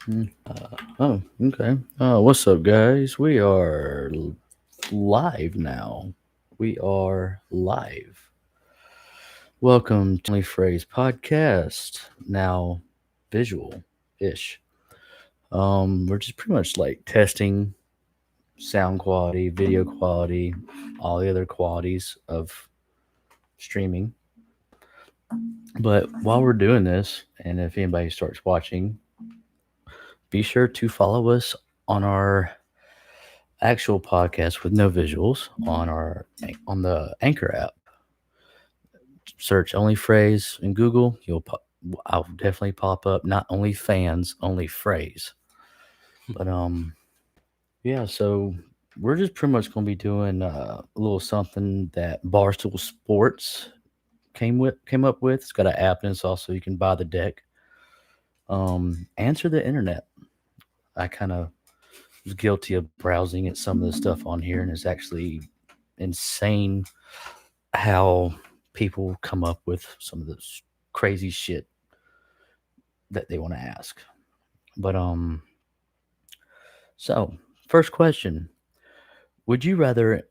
Oh, okay. What's up, guys? We are live now. We are live. Welcome to OnlyFray's podcast. Now, visual ish. We're just pretty much like testing sound quality, video quality, all the other qualities of streaming. But while we're doing this, and if anybody starts watching, be sure to follow us on our actual podcast with no visuals on the Anchor app. Search only phrase in Google. I'll definitely pop up. Not only fans, only phrase. But yeah. So we're just pretty much gonna be doing a little something that Barstool Sports came up with. It's got an app and it's also you can buy the deck. Answer the internet. I kind of was guilty of browsing at some of the stuff on here, and it's actually insane how people come up with some of this crazy shit that they want to ask. But so first question: Would you rather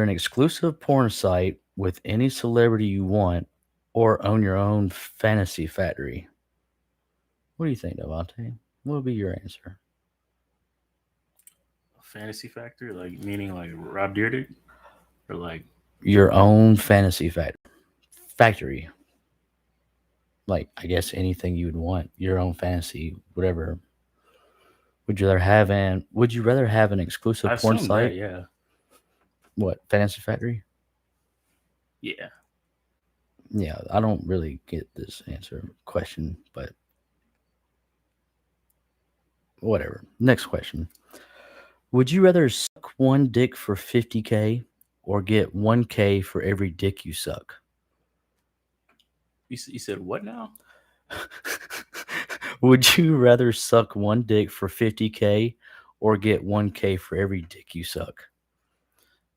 an exclusive porn site with any celebrity you want, or own your own fantasy factory? What do you think, Devante? What would be your answer? Fantasy Factor, like meaning like Rob Dyrdek, or like Your own fantasy factory. Like I guess anything you would want, your own fantasy, whatever. Would you rather have an exclusive I porn assume that, site? yeah, What, Fantasy Factory? yeah. Yeah, I don't really get this answer question, but whatever. Next question. Would you rather suck one dick for 50K or get 1K for every dick you suck? You said what now? Would you rather suck one dick for 50K or get 1K for every dick you suck?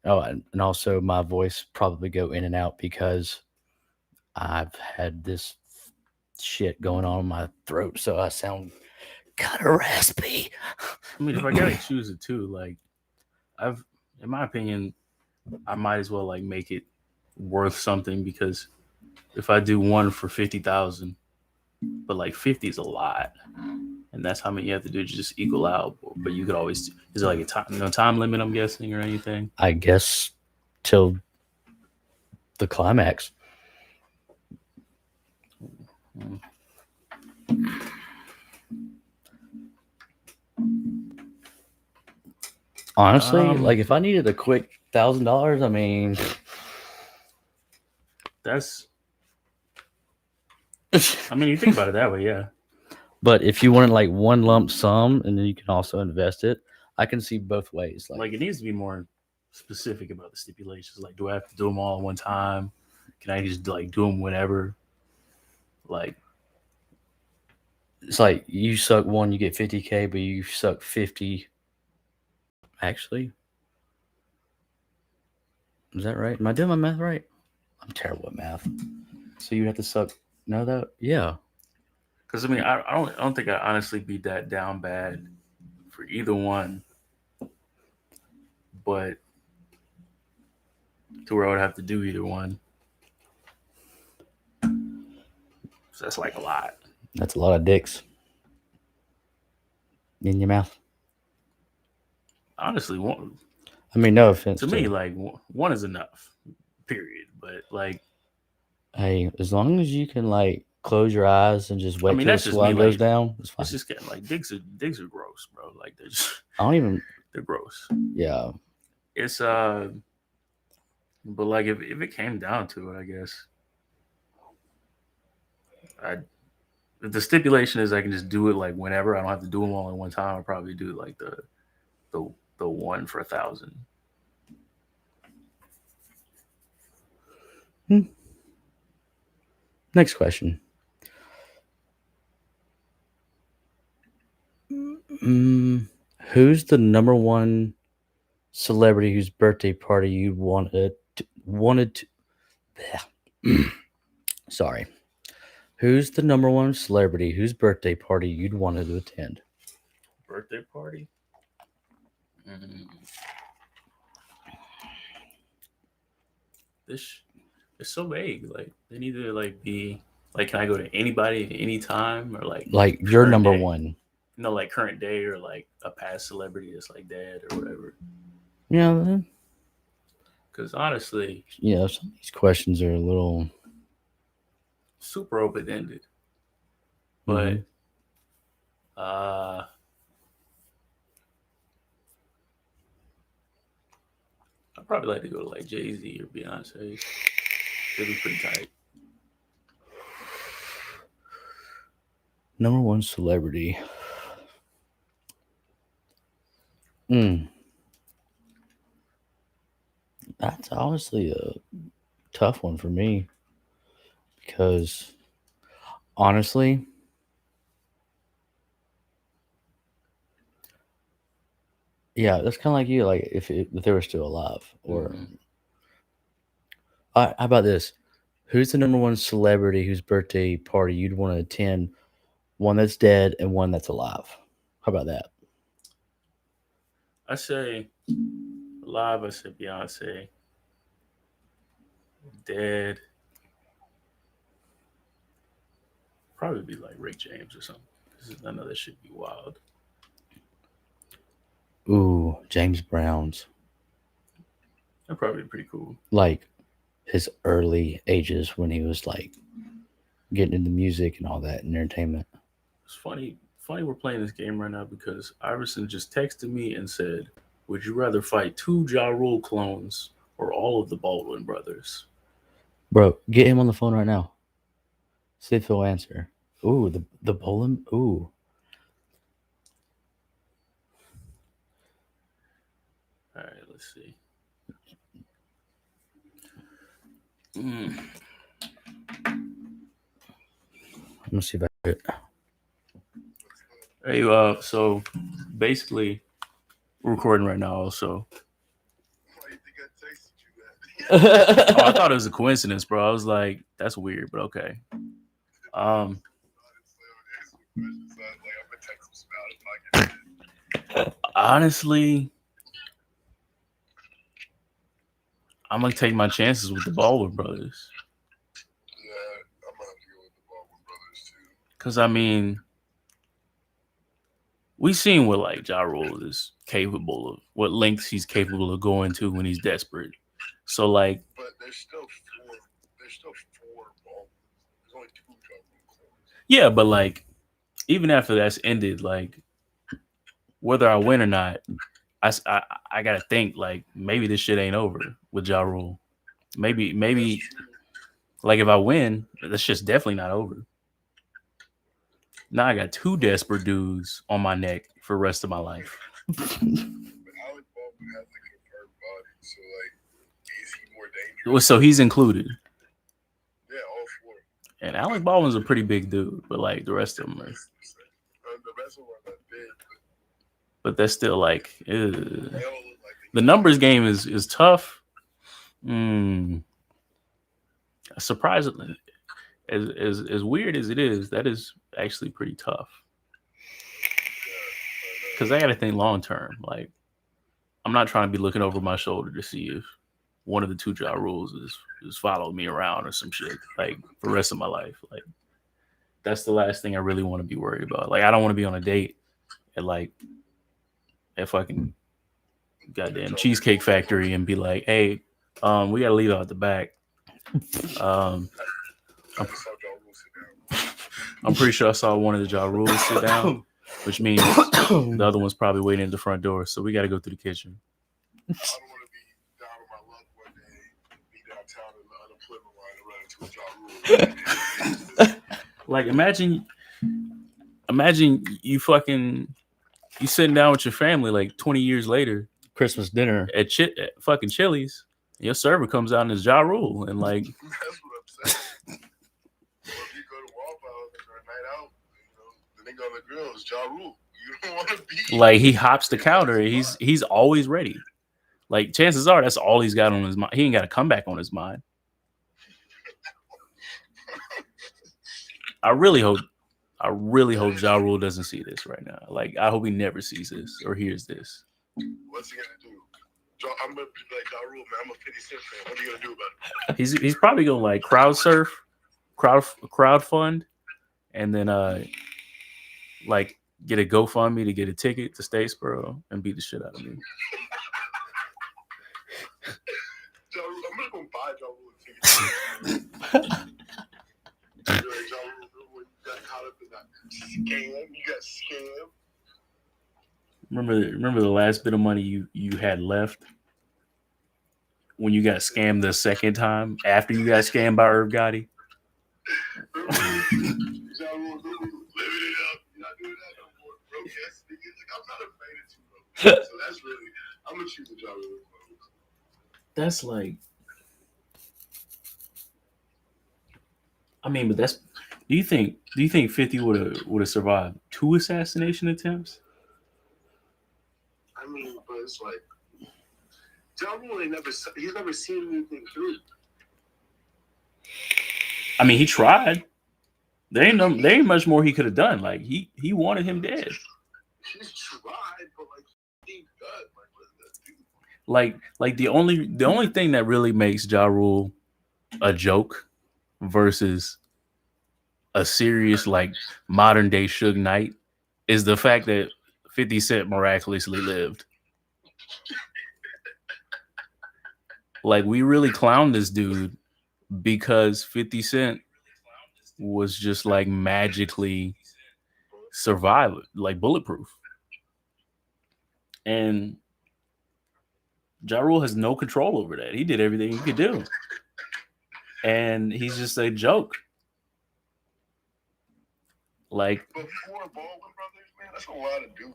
Oh, and also my voice probably go in and out because I've had this shit going on in my throat, so I sound kind of raspy. I mean, if I gotta choose it too, like I've, in my opinion, I might as well like make it worth something because if I do one for 50,000, but like 50 is a lot, and that's how many you have to do to just equal out. But you could always is there like a time, no time limit? I'm guessing or anything. I guess till the climax. Mm. Honestly, Um, like if I needed a quick $1,000, I mean, that's. I mean, you think about it that way, yeah. but if you wanted like one lump sum and then you can also invest it, I can see both ways. Like, Like it needs to be more specific about the stipulations. Like, do I have to do them all at one time? Can I just like do them whenever? Like, it's like you suck one, you get 50K, but you suck 50. Actually, is that right? Am I doing my math right? I'm terrible at math. So you have to suck. No, that, yeah. because I mean, I don't think I honestly beat that down bad for either one, but to where I would have to do either one. So that's like a lot. That's a lot of dicks in your mouth. Honestly, one, I mean, no offense to me, to, like one is enough. Period. But like, hey, as long as you can like close your eyes and just I wait mean, till the that's just me. slime goes Like, down, it's it's fine. just getting like digs are gross, bro. Like they're just I don't even, they're gross. yeah. It's but like if it came down to it, I guess I if the stipulation is I can just do it like whenever. I don't have to do them all at one time. I'll probably do like the the one for 1,000. Hmm. Next question. Mm, who's the number one celebrity whose birthday party you wanted to, sorry. Who's the number one celebrity whose birthday party you'd wanted to attend? Birthday party? Mm, this it's so vague. Like they need to like be like, can I go to anybody at any time or like Like your current number day? one. No, like current day or like a past celebrity that's like dead or whatever. You know, Because honestly, some of these questions are a little. super open ended. Mm-hmm. But uh, I'd probably like to go to like Jay-Z or Beyonce. They'd be pretty tight. Number one celebrity. Mm, that's honestly a tough one for me because honestly, yeah, that's kind of like you. Like if they were still alive, or Mm-hmm. how about this? Who's the number one celebrity whose birthday party you'd want to attend? One that's dead and one that's alive. How about that? I say live. I say Beyonce. Dead. Probably be like Rick James or something. I know that should be wild. Ooh, James Brown's That'd probably be pretty cool. like his early ages when he was like getting into music and all that and entertainment. It's funny we're playing this game right now because Iverson just texted me and said, "Would you rather fight two Ja Rule clones or all of the Baldwin brothers?" Bro, get him on the phone right now. See if he'll answer. Ooh, the Poland. Ooh, All right, let's see. Mm. I'm gonna see if I can do Hey, so basically, we're recording right now. Also, oh, I it. thought it was a coincidence, bro. I was like, that's weird, but okay. Um, honestly, I'm gonna take my chances with the Baldwin brothers. Cause I mean, we seen what like Ja Rule is capable of, what lengths he's capable of going to when he's desperate. So like, but there's still four. There's still four Baldwins. There's only two Ja Rule clones. Yeah, but like, even after that's ended, like whether I win or not, I gotta think like maybe this shit ain't over with Ja Rule. Maybe like if I win, that's just definitely not over. Now I got two desperate dudes on my neck for the rest of my life. Well, so he's included. And Alec Baldwin's a pretty big dude, but like the rest of them are. But that's still like the numbers game is tough. Mm, surprisingly, as weird as it is, that is actually pretty tough. Because I got to think long term. Like I'm not trying to be looking over my shoulder to see if one of the two Ja Rules is following me around or some shit like for the rest of my life. Like that's the last thing I really want to be worried about. Like I don't want to be on a date at like at fucking goddamn Cheesecake Factory and be like, hey, we gotta leave out the back. Um, I'm, I'm pretty sure I saw one of the Ja Rules sit down, which means the other one's probably waiting at the front door. So we got to go through the kitchen. Like imagine you fucking you sitting down with your family like 20 years later, Christmas dinner. at fucking Chili's. Your server comes out and it's Ja Rule, and like like he hops the counter. He's always ready. Like chances are that's all he's got on his mind. He ain't got a comeback on his mind. I really hope Ja Rule doesn't see this right now. Like, I hope he never sees this or hears this. What's he gonna do? I'm gonna be like Ja Rule, man. I'm a 50 Cent fan. What are you gonna do about it? He's probably gonna like crowd fund, and then like get a GoFundMe to get a ticket to Statesboro and beat the shit out of me. Ja Rule, I'm just gonna buy Ja Rule a ticket. Ja Rule, when you got caught up in that scam, you got scammed. Remember the last bit of money you had left when you got scammed the second time after you got scammed by Irv Gotti? Ja Rule, living it up. You're not doing that no more, bro. Yes, niggas. Like, I'm not afraid of you, bro. So that's really, I'm gonna choose the Ja Rule. That's like, I mean, but that's. Do you think 50 would have survived 2 assassination attempts? I mean, but it's like Ja Rule he's never seen anything through. I mean, he tried. There ain't much more he could have done. Like he wanted him dead. He's tried, but like he's done. Like what does that do? Like the only thing that really makes Ja Rule a joke versus a serious like modern day Suge Knight is the fact that 50 Cent miraculously lived. Like, we really clowned this dude because 50 Cent was just like magically survive, like bulletproof. And Ja Rule has no control over that. He did everything he could do. And he's just a joke. Like, but 4 Baldwin brothers, man, that's a lot of dudes.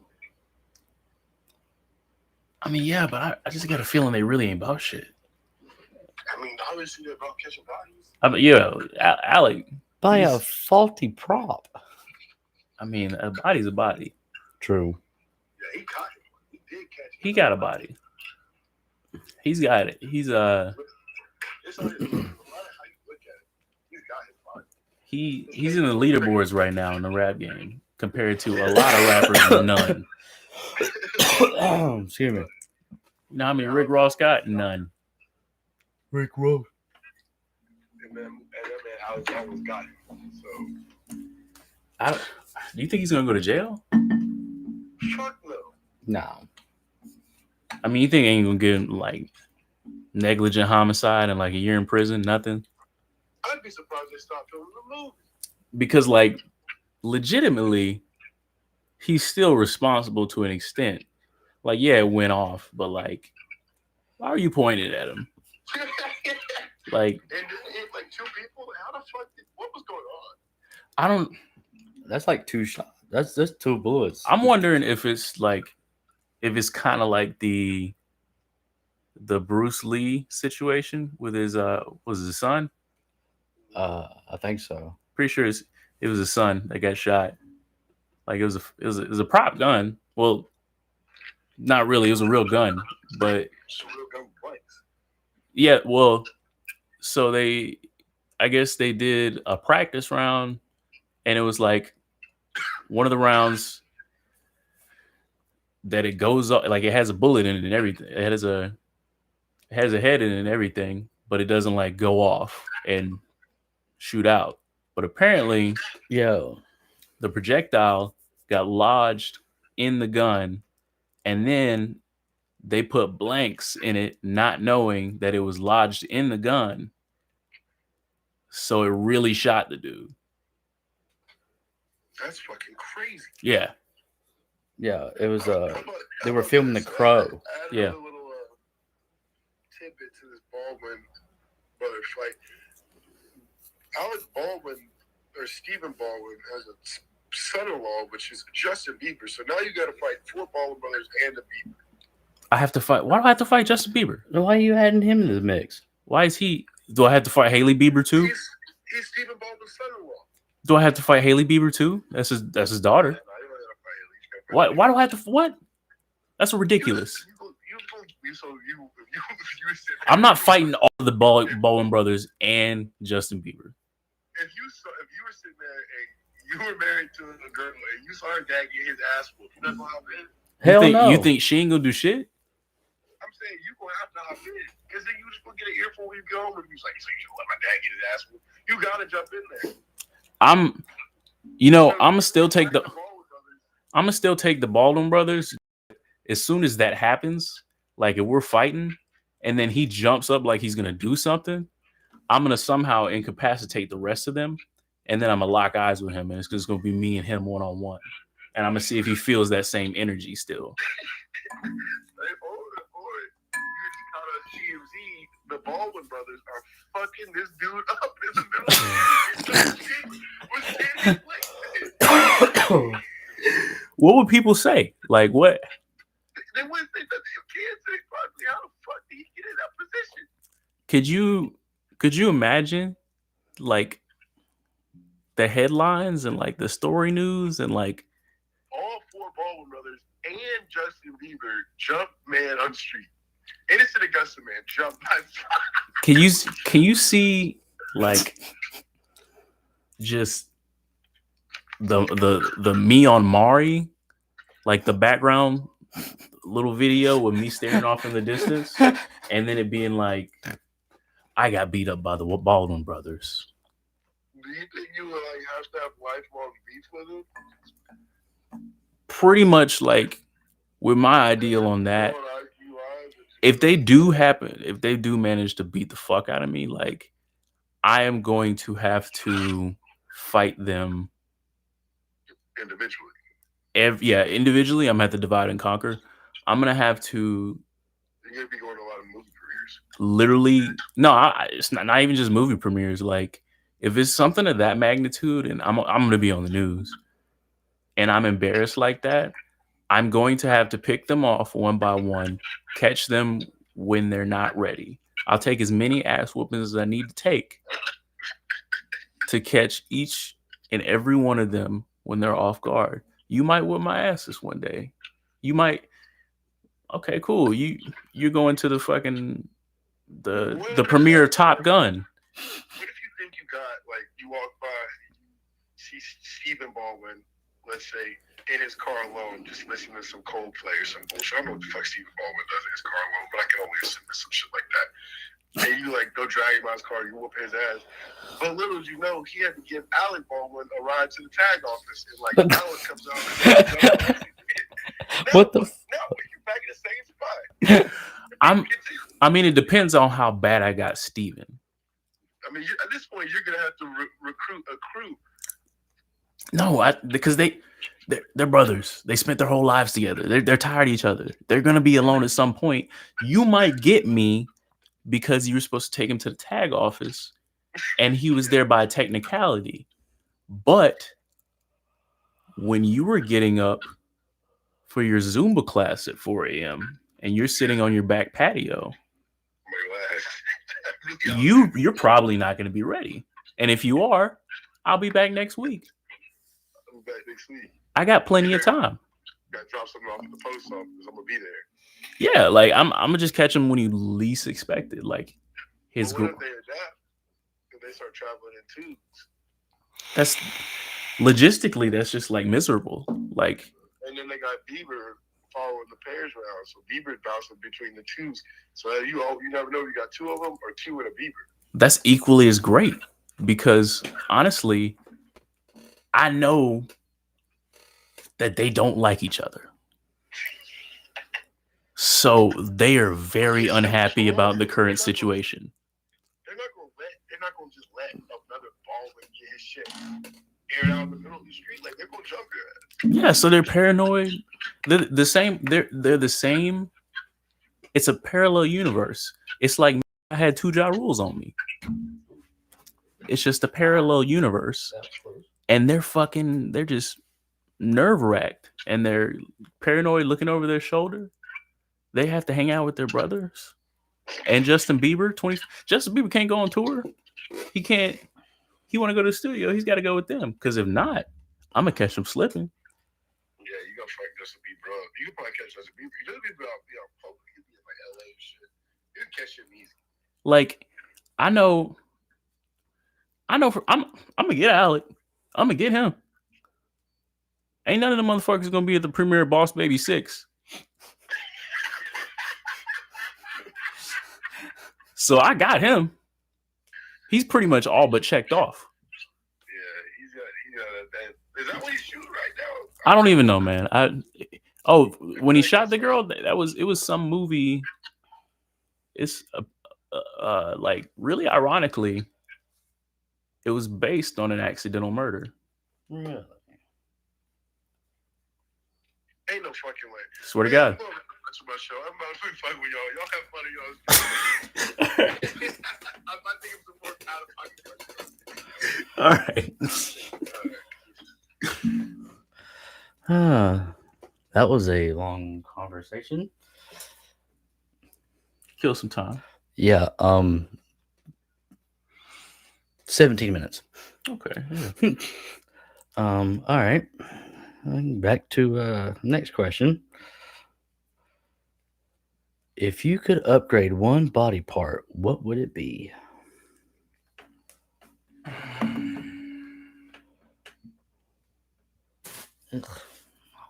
I mean, yeah, but I just got a feeling they really ain't about shit. I mean, obviously they're about catching bodies. I mean, yeah, Alec. By a faulty prop. I mean, a body's a body. True. Yeah, he caught him. He did catch him. He got a body. He's got it. He's It's a lot of how you look at it. He's got his body. He's in the leaderboards right now in the rap game compared to a lot of rappers. None. Excuse me. You know how many Rick Ross got? None. Rick Ross. And that man Alex almost got him. So Do you think he's gonna go to jail? fuck no. No. I mean, you think ain't gonna get like negligent homicide and like a year in prison? Nothing. I'd be surprised they stopped filming the movie. Because like legitimately, he's still responsible to an extent. Like, yeah, it went off, but like, why are you pointing at him? Like, and like 2 people. How the fuck? What was going on? I don't. That's like 2 shots. That's 2 bullets. I'm wondering if it's kind of like the Bruce Lee situation with his was his son? I think so. Pretty sure it was his son that got shot. Like it was a prop gun. Well, not really. It was a real gun, but It's a real gun with blanks. yeah. Well, so I guess they did a practice round, and it was like one of the rounds that it goes up, like it has a bullet in it and everything. It has a head in it and everything, but it doesn't like go off and shoot out. But apparently, the projectile got lodged in the gun, and then they put blanks in it, not knowing that it was lodged in the gun. So it really shot the dude. That's fucking crazy. Yeah. Yeah, it was they were filming The Crow. Yeah. A little tidbit to this Baldwin brother fight. Alec Baldwin or Stephen Baldwin has a son-in-law, which is Justin Bieber. So now you got to fight 4 Baldwin brothers and a Bieber. I have to fight. Why do I have to fight Justin Bieber? Why are you adding him to the mix? Why is he? Do I have to fight Haley Bieber too? He's Stephen Baldwin's son-in-law. Do I have to fight Haley Bieber too? That's his daughter. No, you don't have to fight Haley. Why do I have to? What? That's ridiculous. I'm not fighting all the Baldwin brothers and Justin Bieber. if you were sitting there and you were married to a girl and you saw her dad get his ass whooped, you know how it is? Hell no. You think she ain't gonna do shit? I'm saying you gonna have to hop in because then you just gonna get an earful when you go home and he's like, so you should let my dad get his ass whooped. You gotta jump in there. I'm gonna still take the Baldwin brothers. As soon as that happens, like if we're fighting, and then he jumps up like he's gonna do something, I'm gonna somehow incapacitate the rest of them, and then I'm gonna lock eyes with him, and it's just gonna be me and him one on one, and I'm gonna see if he feels that same energy still. The Baldwin brothers are fucking this dude up in the middle of What would people say? Like what? They wouldn't say that you can't say probably how the fuck did he get in that position? Could you imagine like the headlines and like the story news and like all four Baldwin brothers and Justin Bieber jump man on street. Innocent Augusta man jump by. Can you see like just the me on Mari, like the background little video with me staring off in the distance, and then it being like, I got beat up by the Baldwin brothers. Do you think you would like have to have lifelong beef with him? Pretty much like with my ideal on that. If they do manage to beat the fuck out of me, like I am going to have to fight them individually. Individually, I'm gonna have to divide and conquer. I'm gonna have to. You're gonna be going to a lot of movie premieres. Literally, no, it's not even just movie premieres. Like if it's something of that magnitude, and I'm gonna be on the news, and I'm embarrassed like that, I'm going to have to pick them off one by one, catch them when they're not ready. I'll take as many ass whoopings as I need to take to catch each and every one of them when they're off guard. You might whip my ass this one day. You might. Okay, cool. You're going to the fucking the premiere of Top Gun. What if you think you got like you walk by, see Stephen Baldwin, let's say, in his car alone, just listening to some Coldplay or some bullshit. I don't know what the fuck Stephen Baldwin does in his car alone, but I can only assume it's some shit like that. And you like go drag him out his car, you whoop his ass. But little as you know, he had to give Alec Baldwin a ride to the tag office, and like Alec comes out. What the? No, you're back in the same spot. I mean, it depends on how bad I got Steven. I mean, at this point, you're gonna have to recruit a crew. No, because they're brothers. They spent their whole lives together. They're tired of each other. They're gonna be alone at some point. You might get me because you were supposed to take him to the tag office, and he was there by technicality. But when you were getting up for your Zumba class at 4 a.m. and you're sitting on your back patio, you're probably not going to be ready. And if you are, I'll be back next week. I'm back next week. I got plenty of time. Got to drop something off at the post office. I'm gonna be there. Yeah, like I'm gonna just catch him when you least expect it. Like his group. What if they adapt? If they start traveling in tubes? That's logistically, that's just like miserable. Like, and then they got Bieber following the pairs around, so Bieber bouncing between the twos. So you never know if you got two of them or two in a Bieber. That's equally as great because honestly, I know that they don't like each other. So they are very unhappy about the current situation. They're not gonna just let another Baldwin get his shit aired out in the middle of the street. Like they're gonna jump your ass. Yeah, so they're paranoid. They're the same. They're the same. It's a parallel universe. It's like I had 2 Ja Rules on me. It's just a parallel universe, and they're just nerve-wracked, and they're paranoid, looking over their shoulder. They have to hang out with their brothers. And Justin Bieber can't go on tour. He can't. He want to go to the studio. He's got to go with them. Because if not, I'm going to catch him slipping. Yeah, you got to fight Justin Bieber up. You can probably catch Justin Bieber. Justin Bieber be out public. He'll be in like LA and shit. You can catch him easy. Like, I know I know I'm gonna get Alec. I'm gonna get him. Ain't none of the motherfuckers gonna be at the premiere of Boss Baby 6. So I got him. He's pretty much all but checked off. Yeah, he's got that. Is that what he's shooting right now? I don't even know, man. When he shot the girl, it was some movie. It's like really ironically, it was based on an accidental murder. Really? Ain't no fucking way. Swear to God. My show. I'm about to fuck with y'all. Y'all have fun of y'all. I'm about to think of some more out of pocket. All right. That was a long conversation. Kill some time. Yeah. 17 minutes. Okay. Yeah. All right. Back to next question. If you could upgrade one body part, what would it be? I don't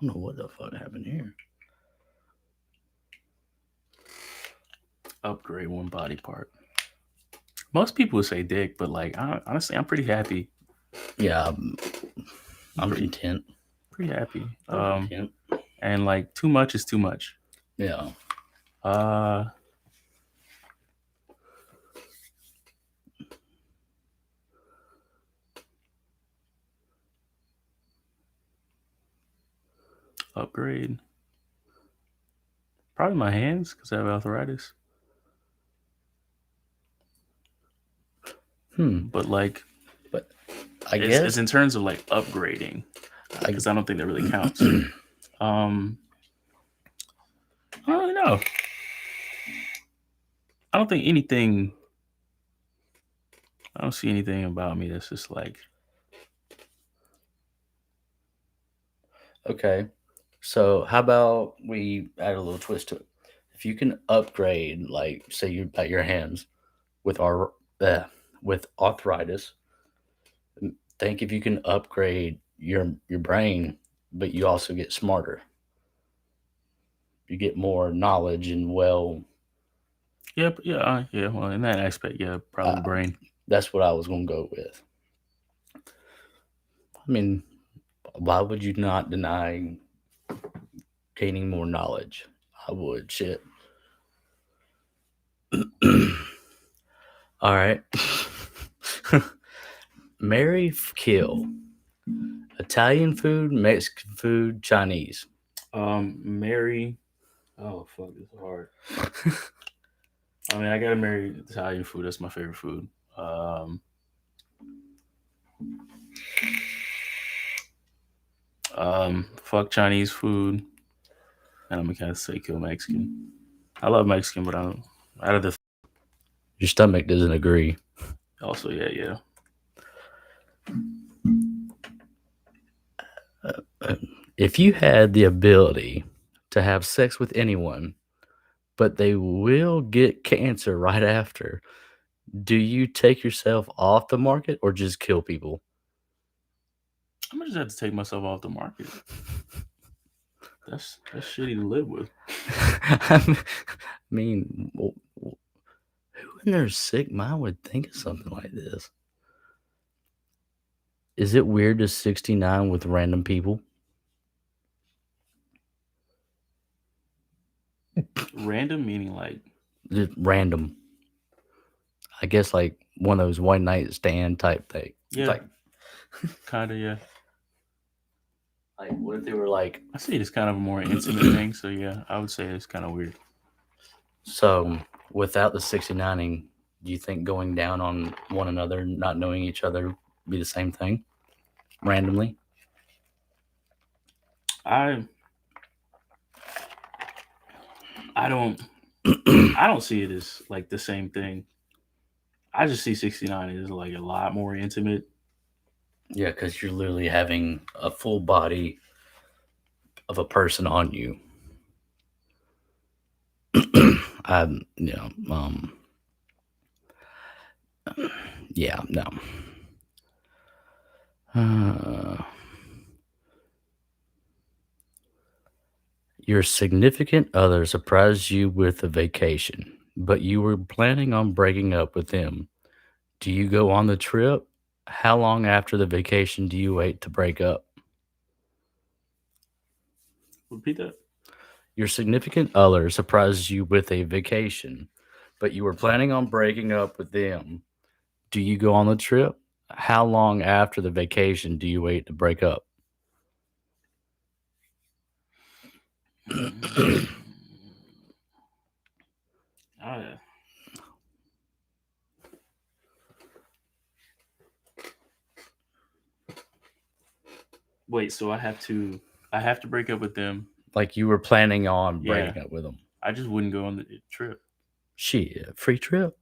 know what the fuck happened here. Upgrade one body part. Most people would say dick, but like honestly, I'm pretty happy. Yeah, I'm content. Pretty happy. I'm content. And like too much is too much. Yeah. Upgrade. Probably my hands because I have arthritis. But I guess it's in terms of like upgrading, because I don't think that really counts. I don't really know. I don't think anything. I don't see anything about me that's just like. Okay, so how about we add a little twist to it? If you can upgrade, like say you got your hands with arthritis, think if you can upgrade your brain, but you also get smarter. You get more knowledge and Well, in that aspect, yeah, probably the brain. That's what I was going to go with. I mean, why would you not deny gaining more knowledge? I would. Shit. All right. Marry, kill. Italian food, Mexican food, Chinese. Marry. Oh fuck, this is hard. I mean, I gotta marry Italian food. That's my favorite food. Fuck Chinese food, and I'm gonna say kill Mexican. I love Mexican, but I don't. Out of the your stomach doesn't agree. Also, yeah. If you had the ability to have sex with anyone, but they will get cancer right after, do you take yourself off the market or just kill people? I'm gonna just have to take myself off the market. That's shitty to live with. I mean, who in their sick mind would think of something like this? Is it weird to 69 with random people? Random meaning like Just random. I guess like one of those one night stand type thing. Yeah. Like, kind of, yeah. Like, what if they were like... I see it as kind of a more intimate thing, so yeah, I would say it's kind of weird. So, without the 69ing, do you think going down on one another, not knowing each other, would be the same thing? Randomly? I don't see it as like the same thing. I just see 69 as like a lot more intimate. Yeah, because you're literally having a full body of a person on you. Yeah, no. Uh, your significant other surprised you with a vacation, but you were planning on breaking up with them. Do you go on the trip? How long after the vacation do you wait to break up? Repeat that. Your significant other surprises you with a vacation, but you were planning on breaking up with them. Do you go on the trip? How long after the vacation do you wait to break up? I, wait, so I have to break up with them. Like you were planning on Yeah, breaking up with them. I just wouldn't go on the trip. Shit, free trip.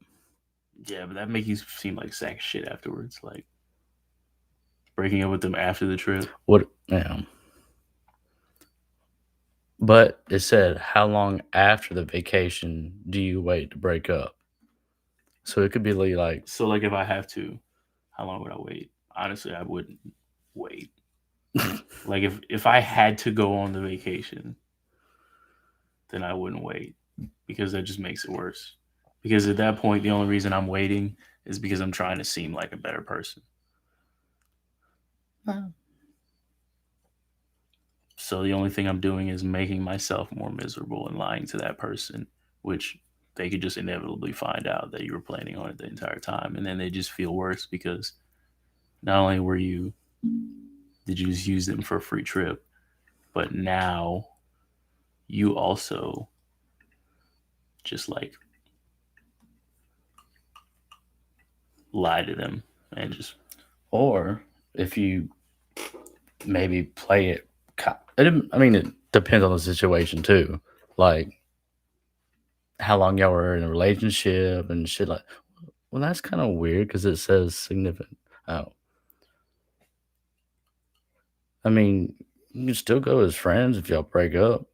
Yeah, but that make you seem like sack of shit afterwards. Like breaking up with them after the trip. What? Yeah. But it said, how long after the vacation do you wait to break up? So it could be like, So like if I have to, how long would I wait? Honestly, I wouldn't wait. Like if I had to go on the vacation, then I wouldn't wait because that just makes it worse. Because at that point, the only reason I'm waiting is because I'm trying to seem like a better person. So the only thing I'm doing is making myself more miserable and lying to that person, which they could just inevitably find out that you were planning on it the entire time, and then they just feel worse because not only were you did you just use them for a free trip, but now you also just like lie to them and just or if you maybe play it. I mean, it depends on the situation too. Like how long y'all were in a relationship and shit. Like, well, that's kind of weird because it says significant. Oh, I mean, you can still go as friends if y'all break up.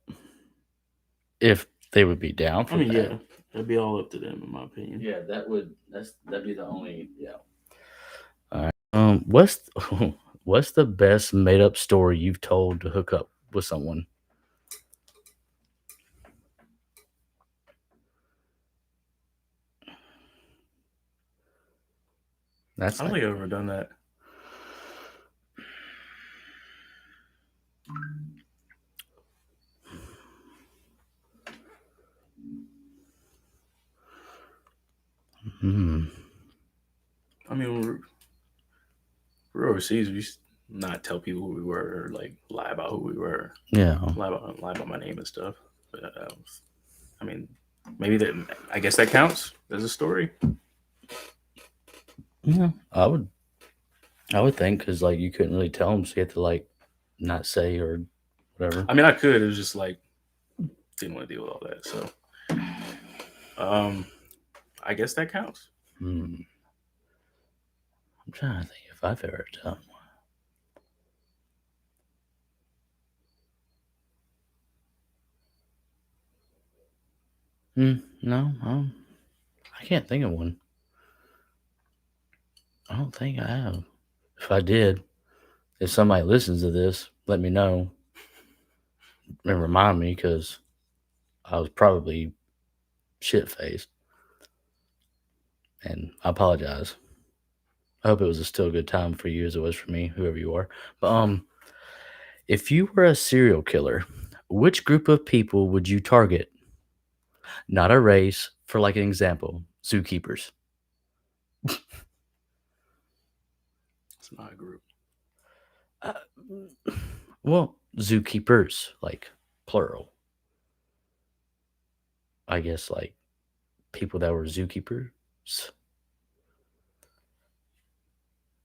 If they would be down I for mean, that. yeah, that'd be all up to them in my opinion. Yeah, that'd be the only. Yeah. All right. What's the best made up story you've told to hook up with someone? That's I don't like, think I've ever done that. hmm, I mean, we're overseas. We used to not tell people who we were or like lie about who we were, yeah, lie about my name and stuff. But I mean, maybe that. I guess that counts as a story. yeah. I would think because like you couldn't really tell them, so you had to like not say or whatever. I mean, I could. It was just like didn't want to deal with all that. So, um, I guess that counts. Hmm. I'm trying to think if I've ever done one. No, I can't think of one. I don't think I have. If I did, if somebody listens to this, let me know and remind me because I was probably shit faced, and I apologize. I hope it was a still good time for you as it was for me, whoever you are. But if you were a serial killer, which group of people would you target? Not a race. For like an example, zookeepers. It's not a group. Uh, well, zookeepers, like plural. I guess like people that were zookeepers.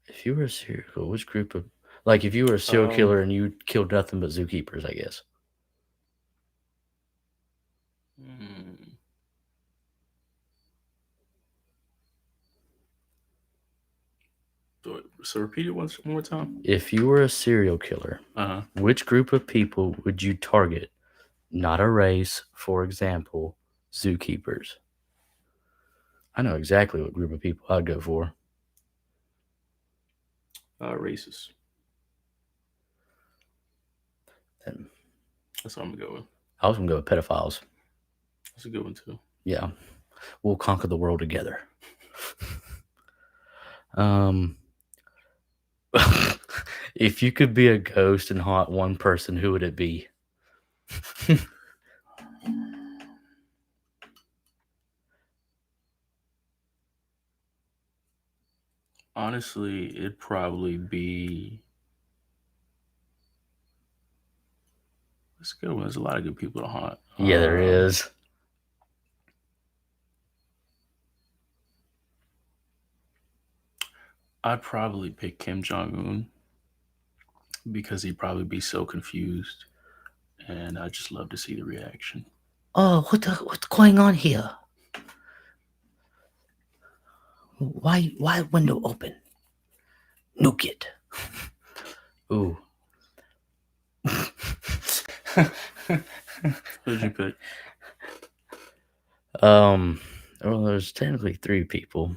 If you were a serial killer, which group of like if you were a serial Um, killer and you killed nothing but zookeepers, I guess. hmm. So repeat it once one more time. If you were a serial killer, Uh huh. which group of people would you target? Not a race, for example, zookeepers. I know exactly what group of people I'd go for. Racist. then? That's what I'm gonna go with. I was gonna go with pedophiles. That's a good one too. Yeah, we'll conquer the world together. Um, if you could be a ghost and haunt one person, who would it be? Honestly, it'd probably be. That's a good one. There's a lot of good people to haunt. Yeah, there is. I'd probably pick Kim Jong Un because he'd probably be so confused, and I'd just love to see the reaction. Oh, what's going on here? Why window open? Nuke it. Ooh. Who'd you pick? Well, there's technically 3 people,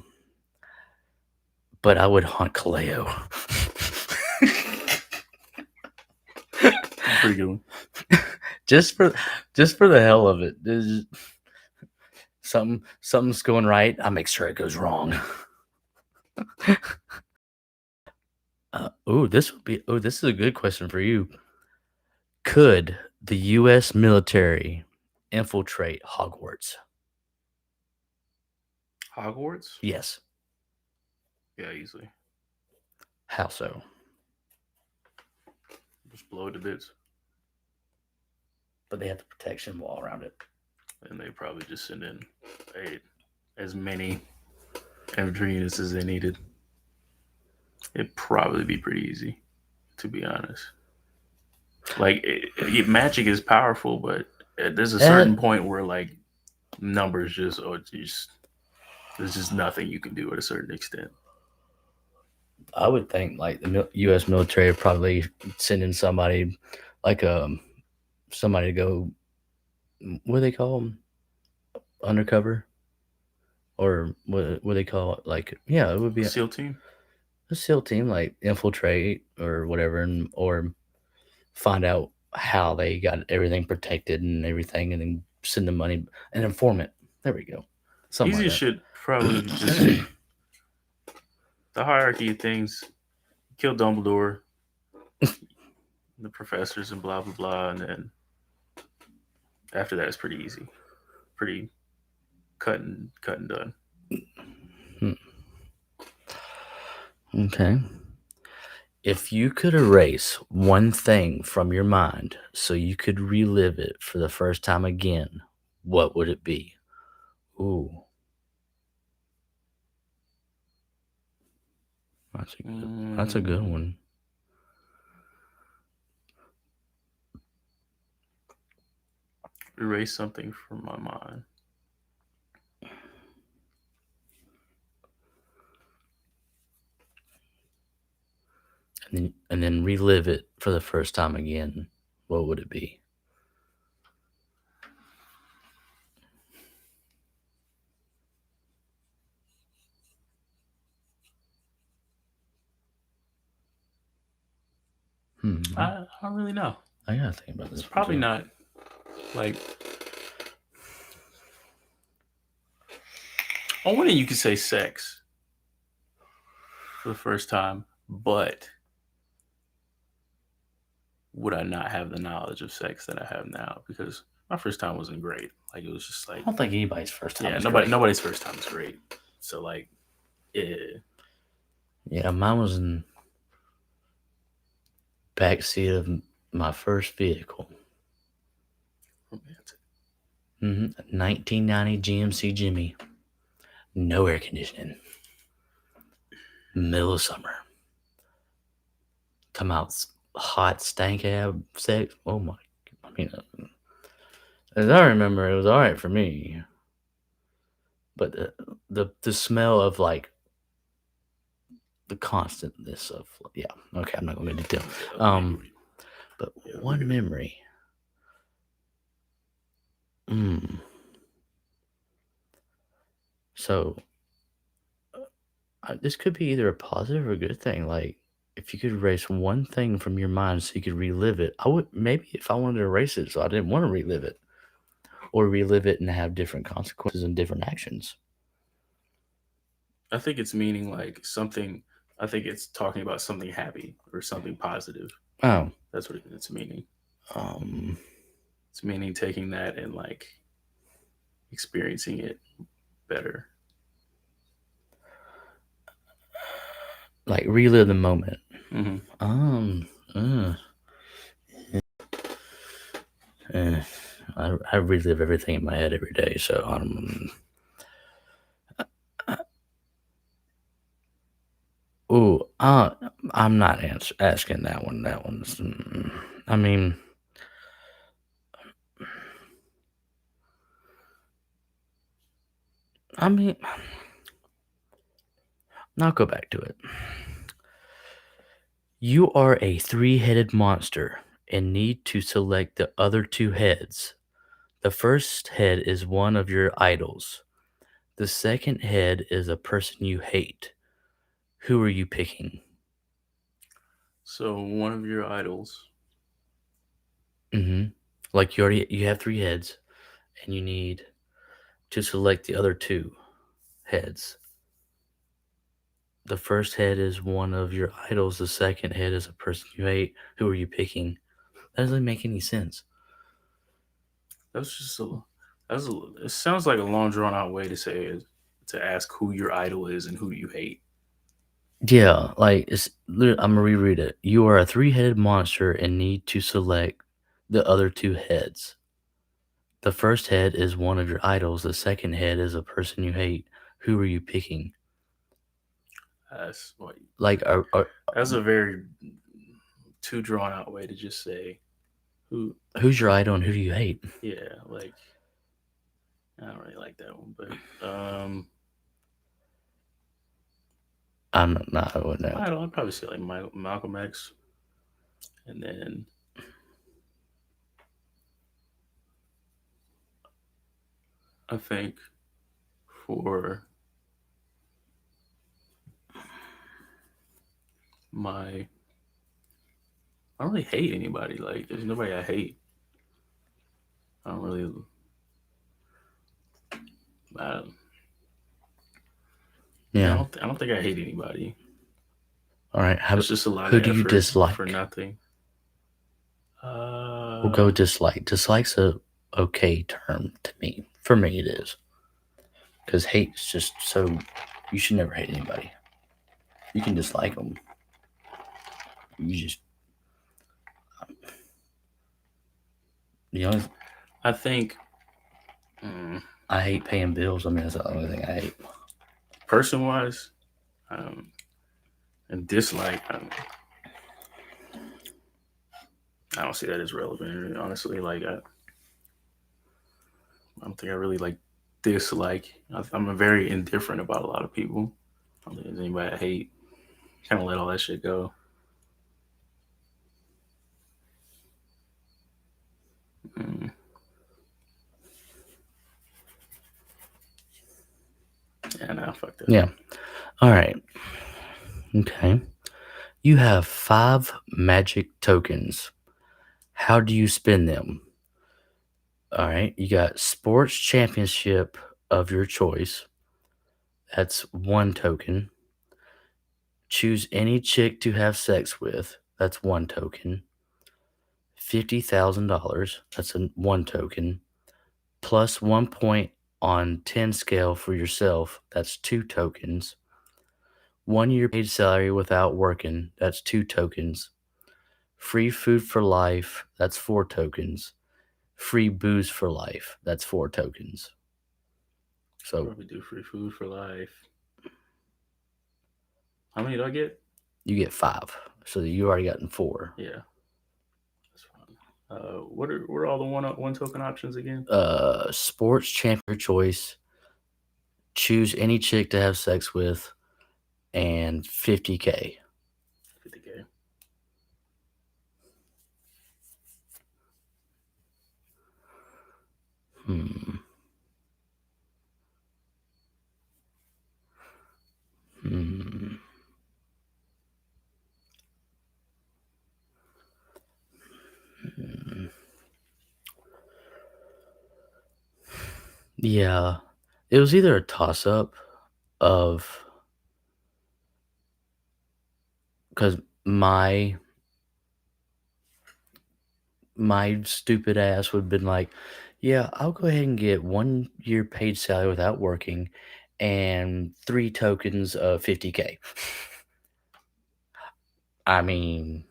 but I would haunt Kaleo. Pretty good one. just for the hell of it. There's something's going right. I make sure it goes wrong. This is a good question for you. Could the U.S. military infiltrate Hogwarts? Hogwarts? Yes. Yeah, easily. How so? Just blow it to bits. But they have the protection wall around it. And they probably just send in as many infantry units as they needed. It'd probably be pretty easy, to be honest. Like, magic is powerful, but there's a certain point where, like, numbers there's just nothing you can do at a certain extent. I would think, like, the U.S. military would probably send in somebody, like, somebody to go, what do they call them? Undercover? Or what they call it? Like, yeah, it would be SEAL team? a SEAL team, like, infiltrate or whatever, or find out how they got everything protected and everything, and then send them money. An informant. There we go. Something Easiest like shit probably just the hierarchy of things. Kill Dumbledore, the professors, and blah blah blah, and then after that it's pretty easy, pretty cut and done. Okay. If you could erase one thing from your mind so you could relive it for the first time again, what would it be? Ooh. That's a good one. Erase something from my mind. And then relive it for the first time again. What would it be? I don't really know. I gotta think about this. It's probably not like on one end you could say sex for the first time, but would I not have the knowledge of sex that I have now? Because my first time wasn't great. Like, it was just like, I don't think anybody's first time. yeah, is great. nobody's first time is great. So, like, yeah, mine was in backseat of my first vehicle. romantic. 1990 GMC Jimmy. No air conditioning. Middle of summer. Come out hot stank ab sex. Oh my! I mean, as I remember, it was all right for me. But the smell of, like, the constantness of, yeah. Okay, I'm not going to get into detail. But one memory. So this could be either a positive or a good thing. Like, if you could erase one thing from your mind so you could relive it, I would maybe if I wanted to erase it so I didn't want to relive it, or relive it and have different consequences and different actions. I think it's meaning like something. I think it's talking about something happy or something positive. Oh, That's what it's meaning. um, It's meaning taking that and like experiencing it better. like relive the moment. Mm-hmm. Um, uh, eh, I relive everything in my head every day, so ooh, I'm not asking that one. That one's. I mean, I mean, I'll go back to it. You are a three-headed monster and need to select the other two heads. The first head is one of your idols. The second head is a person you hate. Who are you picking? So one of your idols. Mm-hmm. Like you have three heads, and you need to select the other two heads. The first head is one of your idols. The second head is a person you hate. Who are you picking? That doesn't make any sense. That's just a. That's a. It sounds like a long drawn out way to say it, to ask who your idol is and who you hate. Yeah, like I'm gonna reread it. You are a three-headed monster and need to select the other two heads. The first head is one of your idols. The second head is a person you hate. Who are you picking? That's what. Like, That's a very too drawn out way to just say who. who's your idol and who do you hate? Yeah, like I don't really like that one, but I'm not. I wouldn't know. I don't. I'd probably say like Malcolm X, and then I think for my, I don't really hate anybody. Like there's nobody I hate. I don't really. I, yeah, Yeah. I don't think I hate anybody. All right. It's just a lot Who of do you effort for dislike? nothing. We'll go dislike. Dislike's a okay term to me. For me, it is because hate is just so. You should never hate anybody. You can dislike them. You just the only. I think mm, I hate paying bills. I mean, that's the only thing I hate. person wise, and dislike. I don't see that as relevant. Honestly, like I don't think I really like dislike. I'm very indifferent about a lot of people. I don't think there's anybody I hate. Kind of let all that shit go. Mm. Yeah, nah, fuck that. Yeah. All right. Okay. You have 5 magic tokens. How do you spend them? All right. You got sports championship of your choice. That's 1 token. Choose any chick to have sex with. That's 1 token. $50,000. That's 1 token. Plus 1 point on 10 scale for yourself. That's 2 tokens. 1 year paid salary without working. That's 2 tokens. Free food for life. That's 4 tokens. Free booze for life. That's 4 tokens. So Probably do free food for life. How many do I get? you get 5. So you already gotten 4. Yeah, that's fine. What are all the one token options again? Sports champion choice. Choose any chick to have sex with, and 50K. 50K. Hmm. Hmm. Yeah, it was either a toss up of because my my stupid ass would have been like, yeah, I'll go ahead and get 1 year paid salary without working and 3 tokens of 50K. I mean,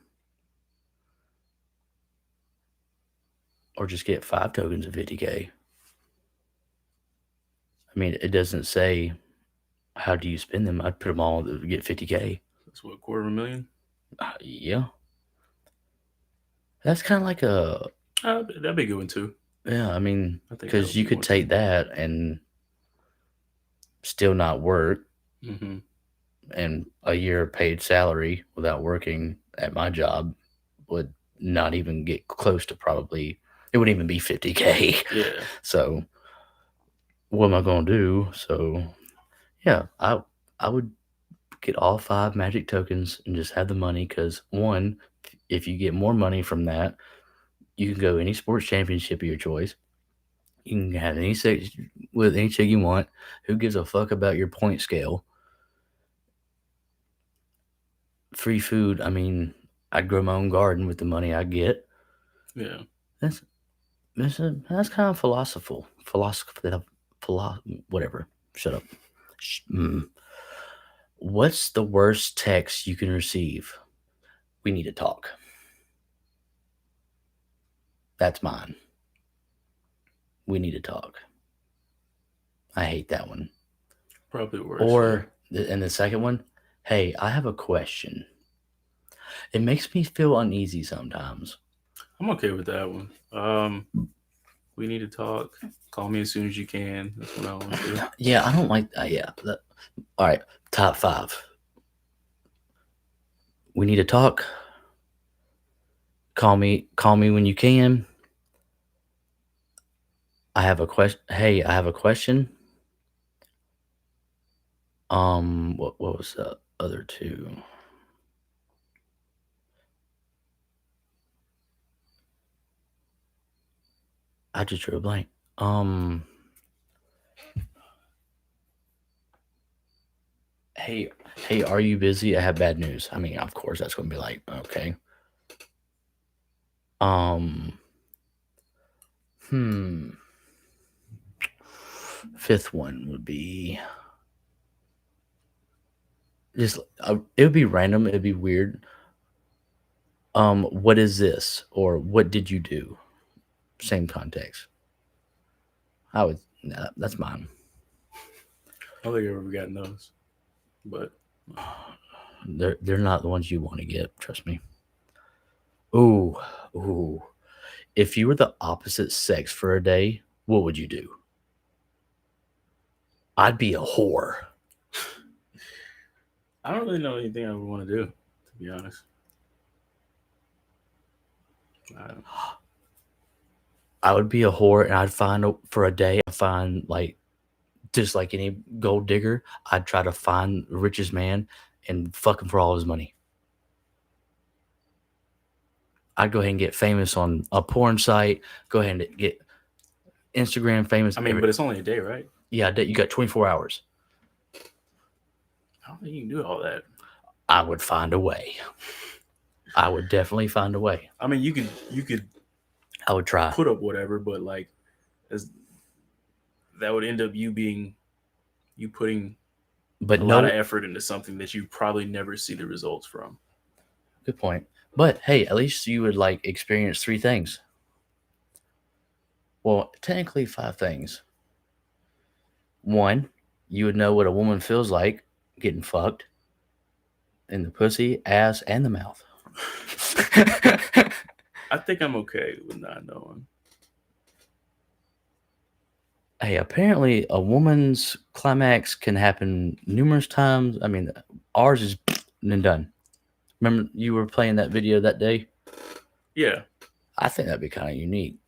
or just get 5 tokens of 50K. I mean, it doesn't say how do you spend them. I'd put them all to get 50K. That's what, $250,000. Yeah. That's kind of like a, That'd be a good one too. yeah, I mean, I think that because would you be could one take too. that and still not work Mm-hmm. and a year of paid salary without working at my job would not even get close to probably, it wouldn't even be 50K. Yeah. So what am I going to do? So yeah, I would get all 5 magic tokens and just have the money because one, if you get more money from that, you can go any sports championship of your choice. You can have any sex with any chick you want. Who gives a fuck about your point scale? Free food. I mean, I'd grow my own garden with the money I get. Yeah. That's that's kind of whatever. Shut up. What's the worst text you can receive? We need to talk. That's mine. We need to talk. I hate that one. Probably worse. Or and the second one, hey, I have a question. It makes me feel uneasy sometimes. I'm okay with that one. We need to talk. Call me as soon as you can. That's what I want to do. Yeah, I don't like. All right, top 5. We need to talk. Call me when you can. I have a question. Hey, I have a question. What was the other two? I just drew a blank. Hey, are you busy? I have bad news. I mean, of course, that's going to be like, okay. Um, hmm. Fifth one would be just, it would be random. It'd be weird. What is this? Or what did you do? Same context. I would, nah, that's mine. I don't think I've ever gotten those. But They're not the ones you want to get. Trust me. Ooh, ooh. If you were the opposite sex for a day, what would you do? I'd be a whore. I don't really know anything I would want to do, to be honest. I would be a whore, and I'd find for a day. I'd find like just like any gold digger. I'd try to find the richest man and fuck him for all his money. I'd go ahead and get famous on a porn site. Go ahead and get Instagram famous. I mean, but it's only a day, right? Yeah, you got 24 hours. I don't think you can do all that. I would find a way. I would definitely find a way. I mean, you could I would try. put up whatever, but like, as that would end up you putting But a no, lot of effort into something that you probably never see the results from. good point. But hey, at least you would like experience 3 things. Well, technically 5 things. One, you would know what a woman feels like getting fucked in the pussy, ass, and the mouth. I think I'm okay with not knowing. Hey, apparently a woman's climax can happen numerous times. I mean, ours is and then done. Remember you were playing that video that day? Yeah. I think that'd be kind of unique.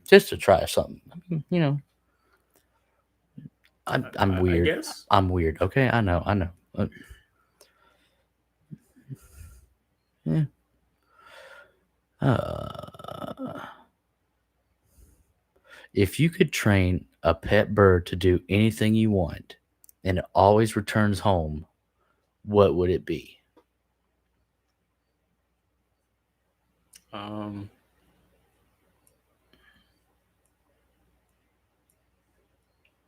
Just to try something. I mean, you know, I'm weird. I guess. I'm weird. Okay, I know. Yeah. If you could train a pet bird to do anything you want and it always returns home, what would it be? Um,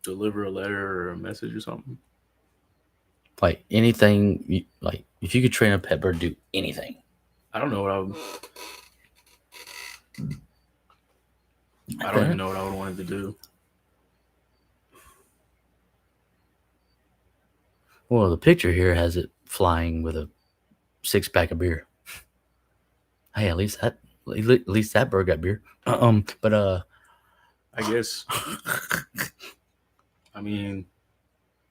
deliver a letter or a message or something. Like anything, like if you could train a pet bird to do anything. I don't know what I would. I don't Okay. even know what I would want it to do. Well, the picture here has it flying with a 6-pack of beer. Hey, at least that bird got beer. But I guess. I mean,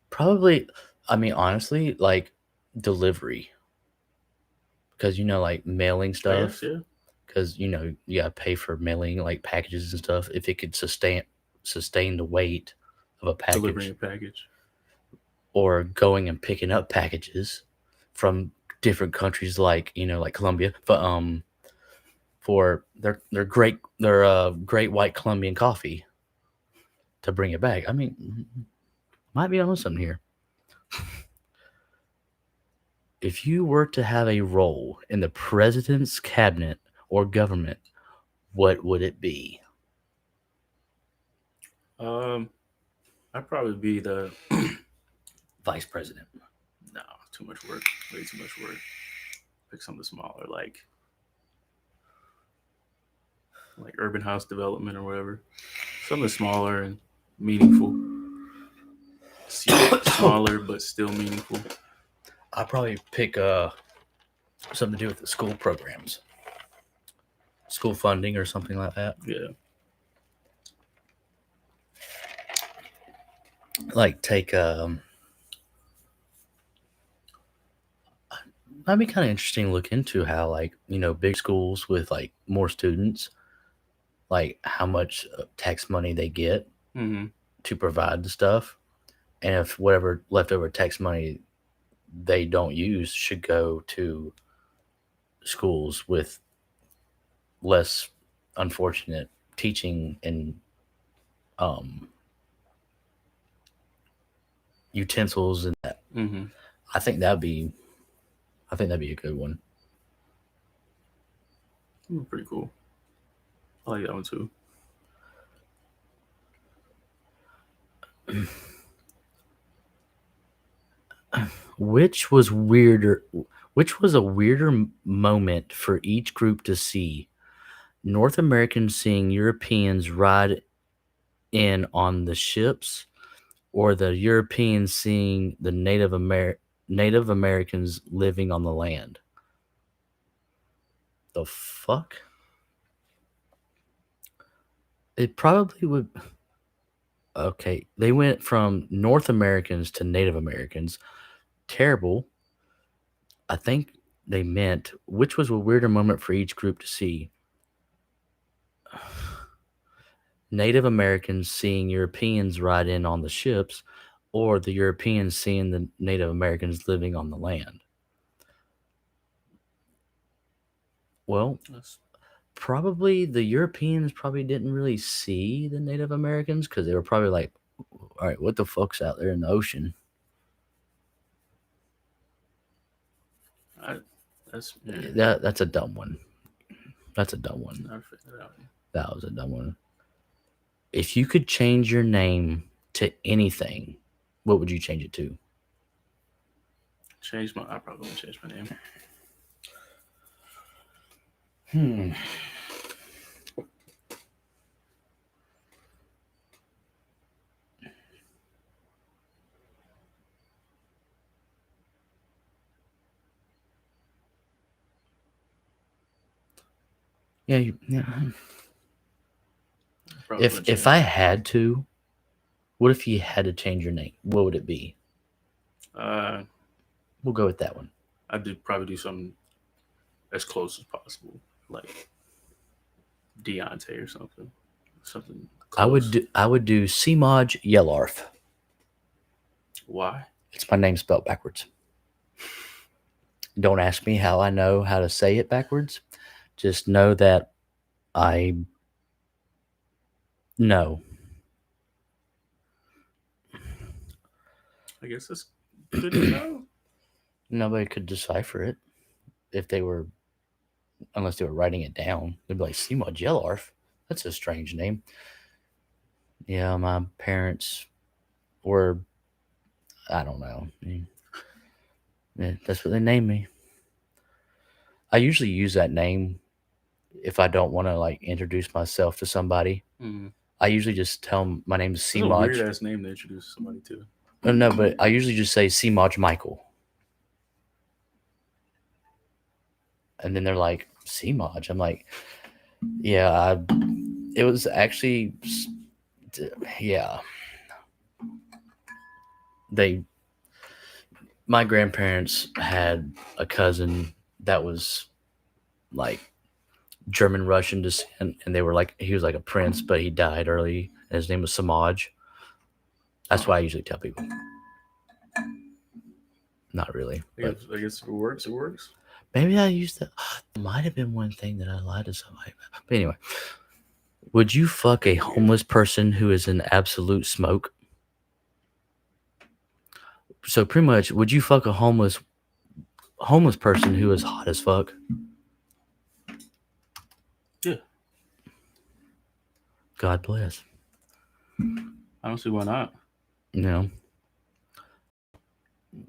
probably. I mean, honestly, like delivery, because like mailing I stuff. guess, yeah. Because you gotta pay for mailing like packages and stuff. If it could sustain the weight of a package, Delivering a package. or going and picking up packages from different countries, like like Colombia, but for their great white Colombian coffee to bring it back. I mean, might be on something here. If you were to have a role in the president's cabinet or government, what would it be? I'd probably be the. Vice president. No, too much work. Way too much work. Pick something smaller, like urban house development or whatever. Something smaller and meaningful. Smaller but still meaningful. I'd probably pick something to do with the school programs, school funding, or something like that. Yeah. Like take that'd be kind of interesting to look into how, like, big schools with like more students, like how much tax money they get Mm-hmm. to provide the stuff, and if whatever leftover tax money they don't use should go to schools with less unfortunate teaching and um, utensils and that. Mm-hmm. I think that'd be, I think that'd be a good one. Pretty cool. I like that one too. Which was weirder? Which was a weirder moment for each group to see? North Americans seeing Europeans ride in on the ships, or the Europeans seeing the Native Americans living on the land? The fuck? It probably would. Okay, they went from North Americans to Native Americans. Terrible. I think they meant which was a weirder moment for each group to see. Native Americans seeing Europeans ride in on the ships, or the Europeans seeing the Native Americans living on the land. Well, probably the Europeans probably didn't really see the Native Americans because they were probably like, all right, what the fuck's out there in the ocean? That's a dumb one. That's a dumb one. That was a dumb one. If you could change your name to anything, what would you change it to? I probably wouldn't change my name. Yeah. If I had to, what if you had to change your name? What would it be? We'll go with that one. I'd probably do something as close as possible, like Deontay or something. Something close. I would do Seamaj Yellarf. Why? It's my name spelled backwards. Don't ask me how I know how to say it backwards. Just know that I No. I guess that's good to know. Nobody could decipher it if they were, unless they were writing it down. They'd be like, Seymour Jellarf? That's a strange name. Yeah, my parents were, I don't know. Yeah, that's what they named me. I usually use that name if I don't want to like introduce myself to somebody. Mm. I usually just tell them my name is That's a weird Seamaj. ass name to introduce somebody to. No, but I usually just say Seamaj Michael. And then they're like, Seamaj? I'm like, yeah, it was actually, yeah. My grandparents had a cousin that was like German Russian descent, and they were like, he was like a prince, but he died early, and his name was Samaj. That's why I usually tell people. Not really. I guess if it works, it works. Maybe I used that. It might have been one thing that I lied to somebody about. But anyway, would you fuck a homeless person who is in absolute smoke? So pretty much, would you fuck a homeless person who is hot as fuck? Yeah. God bless. I don't see why not. No.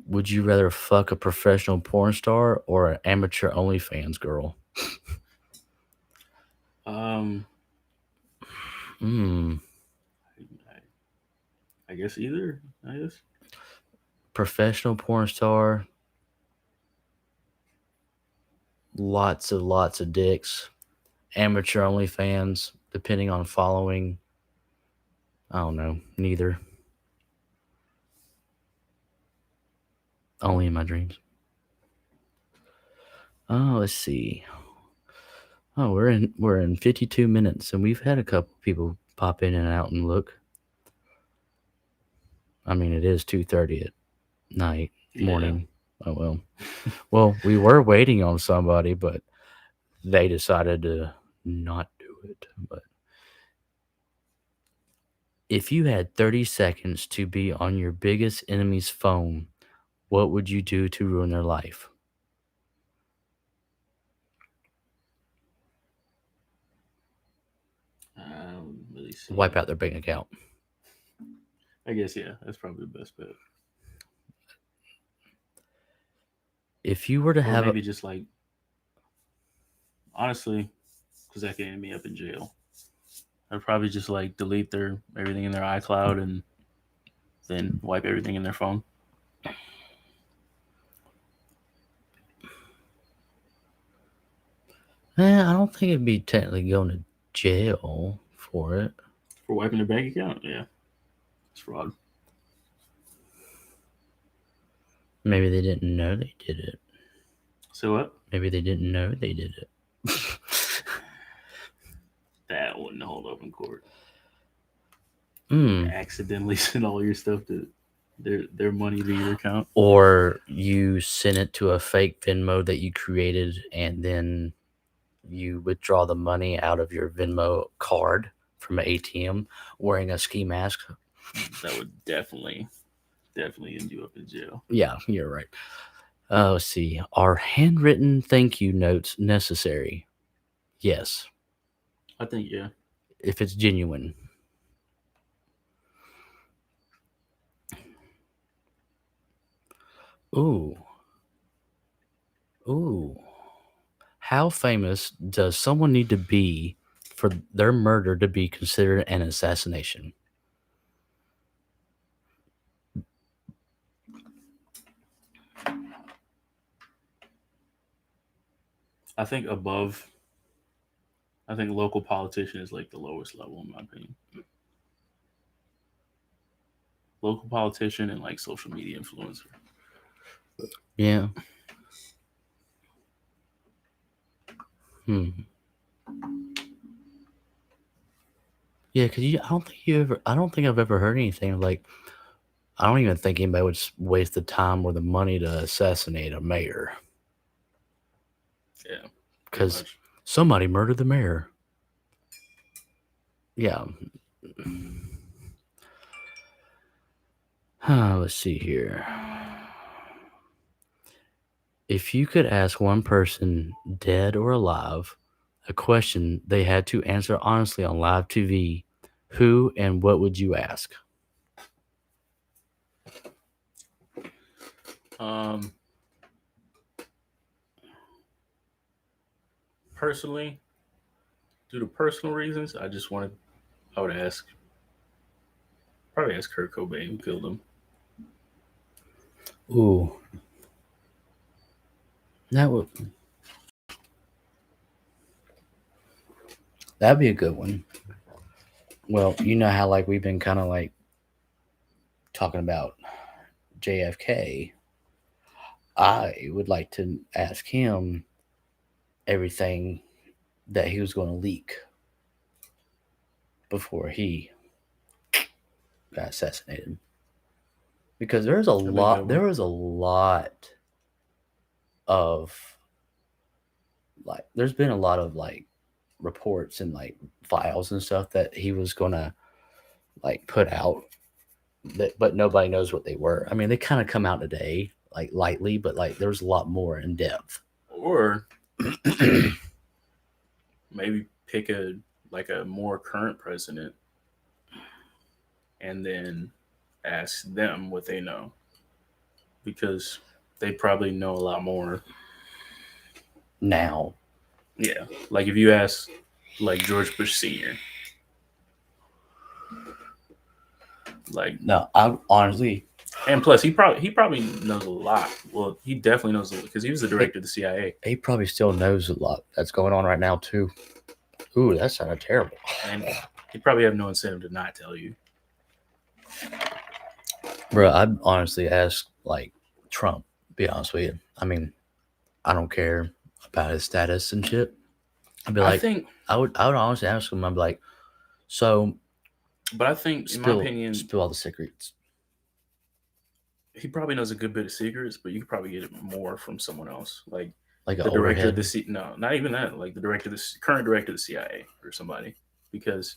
Would you rather fuck a professional porn star or an amateur OnlyFans girl? I guess either. I guess Professional porn star, lots of dicks. Amateur OnlyFans, depending on following. I don't know. Neither. Only in my dreams. Oh, let's see. Oh, we're in 52 minutes, and we've had a couple people pop in and out and look. I mean, it is 2:30 at night, morning. Oh well. Well, we were waiting on somebody, but they decided to not do it. But if you had 30 seconds to be on your biggest enemy's phone, what would you do to ruin their life? I don't really see. Wipe out their bank account. I guess yeah, that's probably the best bet. If you were to Or have maybe just like, honestly, because that could end me up in jail. I'd probably just like delete everything in their iCloud and then wipe everything in their phone. I don't think it'd be technically going to jail for it. For wiping their bank account? Yeah. It's fraud. Maybe they didn't know they did it. So what? Maybe they didn't know they did it. That wouldn't hold up in court. Hmm. Accidentally send all your stuff to their money to your account. Or you send it to a fake Venmo that you created, and then you withdraw the money out of your Venmo card from an ATM wearing a ski mask. That would definitely end you up in jail. Yeah, you're right. Let's see. Are handwritten thank you notes necessary? Yes. I think yeah. If it's genuine. Ooh. How famous does someone need to be for their murder to be considered an assassination? I think local politician is like the lowest level in my opinion. Local politician and like social media influencer. Yeah. Yeah, because I don't think I've ever heard anything like, I don't even think anybody would waste the time or the money to assassinate a mayor. Yeah. Because somebody murdered the mayor. Yeah. Let's see here. If you could ask one person, dead or alive, a question they had to answer honestly on live TV, who and what would you ask? Personally, due to personal reasons, I would probably ask Kurt Cobain who killed him. Ooh, that'd be a good one. Well, you know how like we've been kind of like talking about JFK. I would like to ask him everything that he was going to leak before he got assassinated, because there was a lot of like there's been a lot of like reports and like files and stuff that he was gonna like put out, that but nobody knows what they were. I mean, they kind of come out today like lightly, but like there's a lot more in depth. Or maybe pick a more current president and then ask them what they know, because they probably know a lot more Now, yeah, like if you ask like George Bush Sr., like, no, I honestly, and plus he probably knows a lot. Well, he definitely knows a lot because he was the director of the CIA, he probably still knows a lot that's going on right now too. Ooh, that sounded terrible. and he probably have no incentive to not tell you. Bro, I'd honestly ask like Trump. Be honest with you. I mean, I don't care about his status and shit. I'd be like, I would honestly ask him. I'd be like, so, but I think, in my opinion, spill all the secrets. He probably knows a good bit of secrets, but you could probably get it more from someone else, like Like the director of the no, not even that, like the current director of the CIA or somebody, because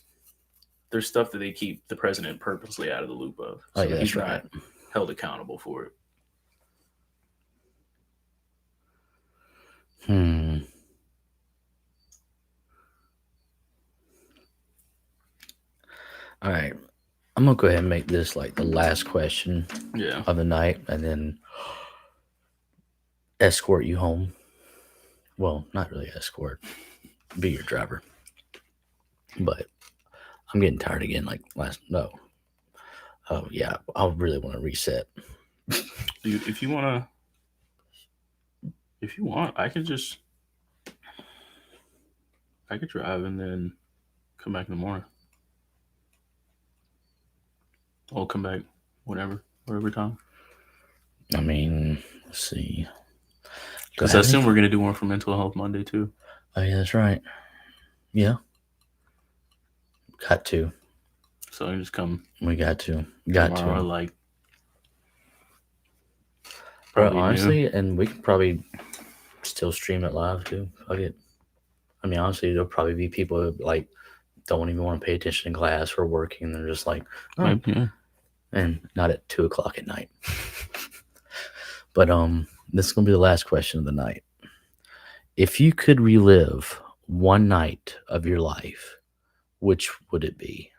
there's stuff that they keep the president purposely out of the loop of, so yeah, he's right. not held accountable for it. All right, I'm gonna go ahead and make this like the last question of the night, and then escort you home. Well, not really escort, be your driver. But I'm getting tired again. Like no. Oh yeah, I really want to reset. Dude, if you want, I could drive and then come back in the morning. I'll come back whatever time. I mean, let's see. Because I assume we're going to do one for Mental Health Monday, too. Oh, yeah, that's right. Yeah. Got to. So I just come. We got to. Got tomorrow, to. Like, bro, honestly, and we can probably still stream it live, too. Fuck it. I mean, honestly, there'll probably be people who, like, don't even want to pay attention in class or working. They're just like, oh. Yeah. And not at 2 o'clock at night. But this is gonna be the last question of the night. If you could relive one night of your life, which would it be?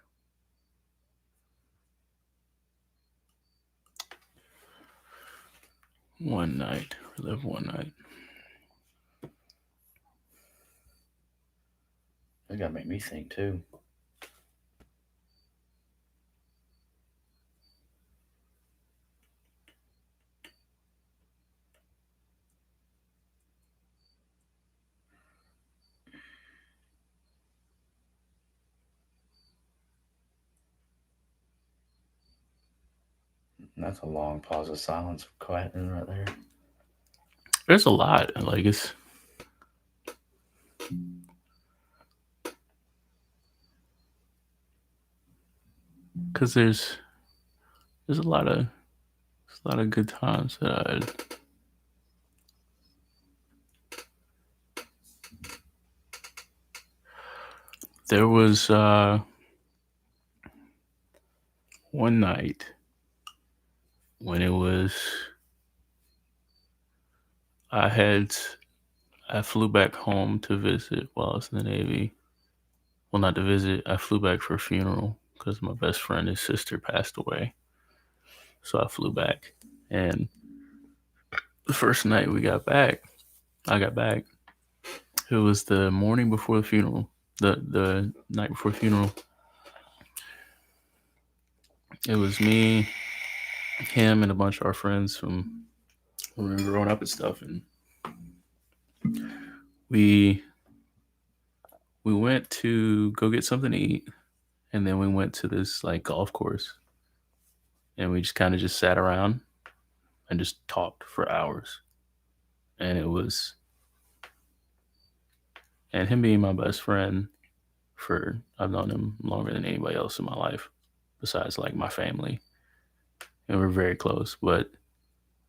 One night. Relive one night. That gotta make me think too. That's a long pause of silence, quiet right there. There's a lot. Like, it's. Because there's a lot of good times that I had. There was one night when it was, I had, I flew back home to visit while I was in the Navy. Well, not to visit, I flew back for a funeral because my best friend, his sister, passed away. So I flew back. And the first night I got back. It was the morning before the funeral, the night before the funeral. It was me, him, and a bunch of our friends from when we were growing up and stuff. And we we went to go get something to eat, and then we went to this like golf course, and we just kind of just sat around and just talked for hours. And it was, and him being my best friend, for I've known him longer than anybody else in my life, besides like my family, and we're very close. But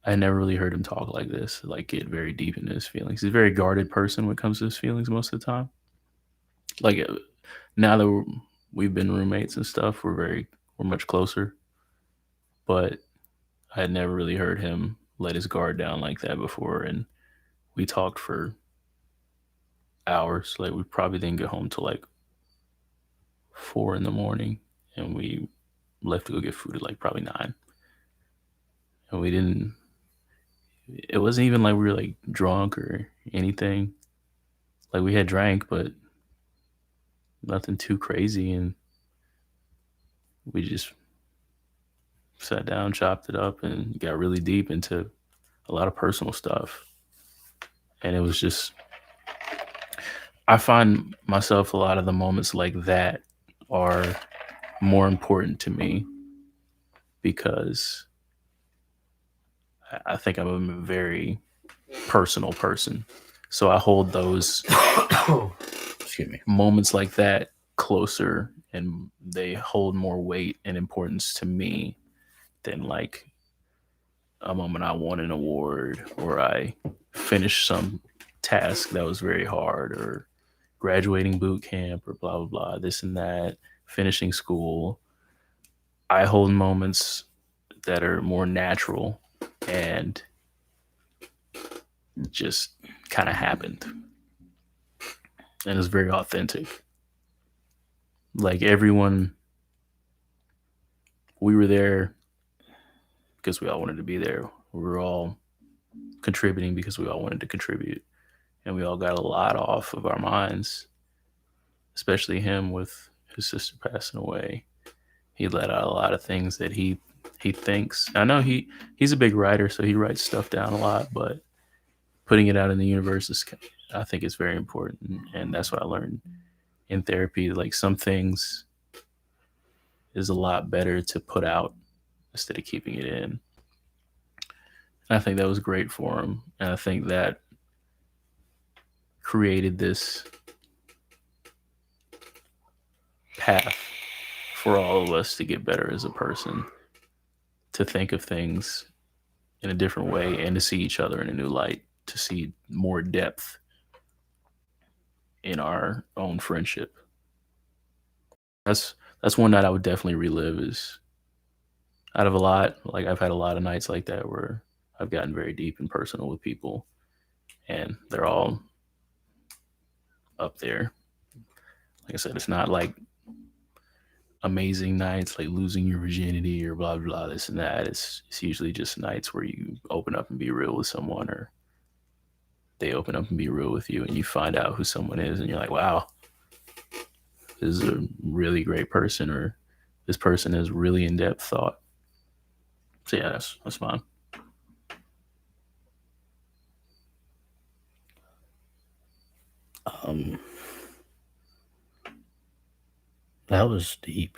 I never really heard him talk like this, like get very deep into his feelings. He's a very guarded person when it comes to his feelings most of the time. Like now that we've been roommates and stuff, we're much closer. But I had never really heard him let his guard down like that before, and we talked for hours. Like we probably didn't get home till like 4 in the morning, and we left to go get food at like probably 9. And we didn't. It wasn't even like we were like drunk or anything. Like we had drank, but nothing too crazy, and we just sat down, chopped it up, and got really deep into a lot of personal stuff. And it was just, I find myself a lot of the moments like that are more important to me because I think I'm a very personal person. So I hold those Excuse me. moments like that closer, and they hold more weight and importance to me than like a moment I won an award or I finished some task that was very hard or graduating boot camp or blah blah blah, this and that, finishing school. I hold moments that are more natural and just kind of happened, and it's very authentic. Like everyone, we were there because we all wanted to be there. We were all contributing because we all wanted to contribute, and we all got a lot off of our minds, especially him with his sister passing away. He let out a lot of things that he thinks. I know he's a big writer, so he writes stuff down a lot, but putting it out in the universe is, I think, it's very important, and that's what I learned in therapy. Like some things is a lot better to put out instead of keeping it in. And I think that was great for him, and I think that created this path for all of us to get better as a person, to think of things in a different way, and to see each other in a new light, to see more depth in our own friendship. That's one night I would definitely relive. Is out of a lot, like I've had a lot of nights like that where I've gotten very deep and personal with people, and they're all up there. Like I said, it's not like amazing nights like losing your virginity or blah blah this and that. It's usually just nights where you open up and be real with someone, or they open up and be real with you, and you find out who someone is, and you're like, wow, this is a really great person, or this person has really in depth thought. So yeah, that's mine. Um, that was deep.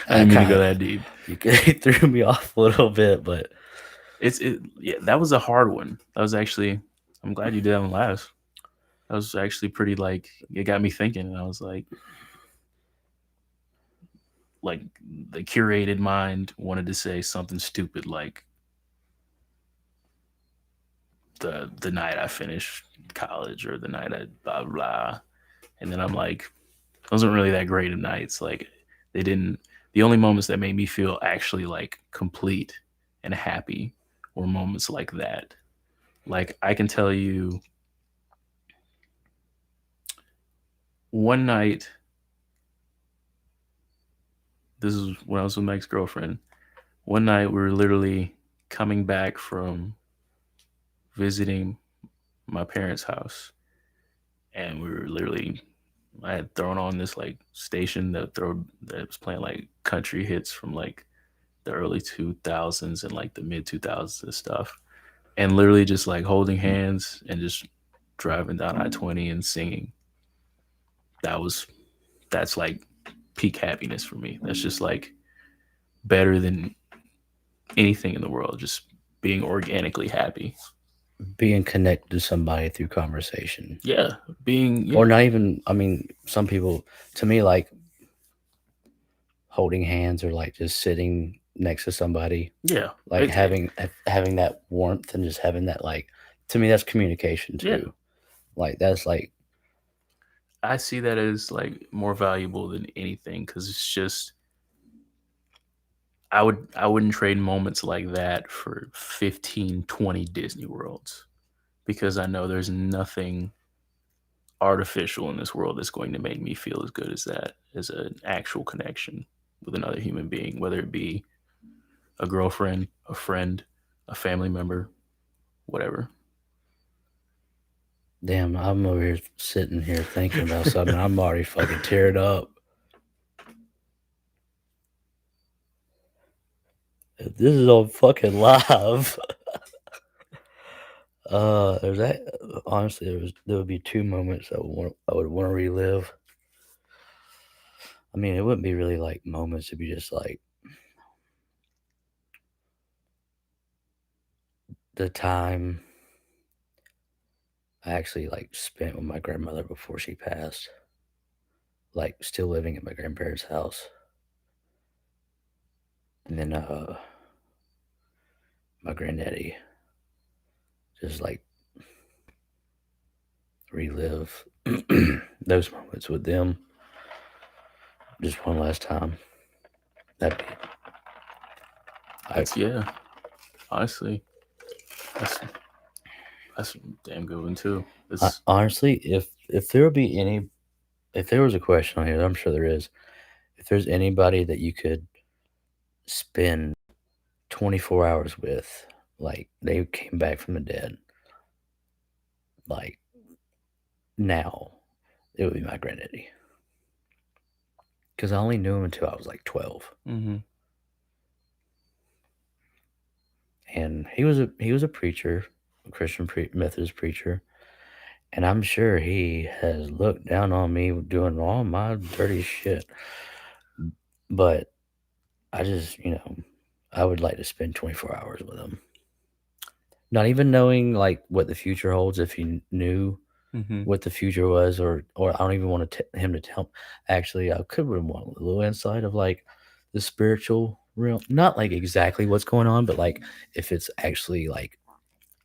I didn't mean to go that deep. It threw me off a little bit, but Yeah, that was a hard one. That was actually, I'm glad you did that one last. That was actually pretty, like, it got me thinking, and I was like the curated mind wanted to say something stupid like the night I finished college or the night I blah blah, and then I'm like, those aren't really that great of nights. Like they didn't The only moments that made me feel actually like complete and happy were moments like that. Like I can tell you one night, this is when I was with my ex girlfriend. One night we were literally coming back from visiting my parents' house, and we were literally I had thrown on this like station that was playing like country hits from like the early 2000s and like the mid 2000s and stuff, and literally just like holding hands and just driving down I-20 and singing. That was that's like peak happiness for me. That's just like better than anything in the world. Just being organically happy. Being connected to somebody through conversation. Yeah, being Or yeah, not even, I mean, some people, to me, like holding hands or like just sitting next to somebody, yeah, like having that warmth and just having that, like, to me, that's communication yeah. too. Like, that's like, I see that as like more valuable than anything because it's just I wouldn't trade moments like that for 15, 20 Disney Worlds because I know there's nothing artificial in this world that's going to make me feel as good as that, as an actual connection with another human being, whether it be a girlfriend, a friend, a family member, whatever. damn, I'm over here sitting here thinking about something. I'm already fucking teared up. This is on fucking live. There's that. Honestly, there would be two moments I would want to relive. I mean, it wouldn't be really like moments. It'd be just like the time I actually like spent with my grandmother before she passed. Like still living at my grandparents' house, and then my granddaddy just like relive those moments with them just one last time. That'd be That's yeah, honestly, that's that's a damn good one too. It's honestly, if there would be any, if there was a question on here, I'm sure there is. If there's anybody that you could spend 24 hours with, like they came back from the dead, like now, it would be my granddaddy. Because I only knew him until I was like 12, mm-hmm. and he was a preacher, a Christian Methodist preacher, and I'm sure he has looked down on me doing all my dirty shit. But I just, I would like to spend 24 hours with him. Not even knowing like what the future holds, if he knew Mm-hmm. what the future was, or I don't even want him to tell. Actually, I could want a little insight of like the spiritual realm, not like exactly what's going on, but like if it's actually like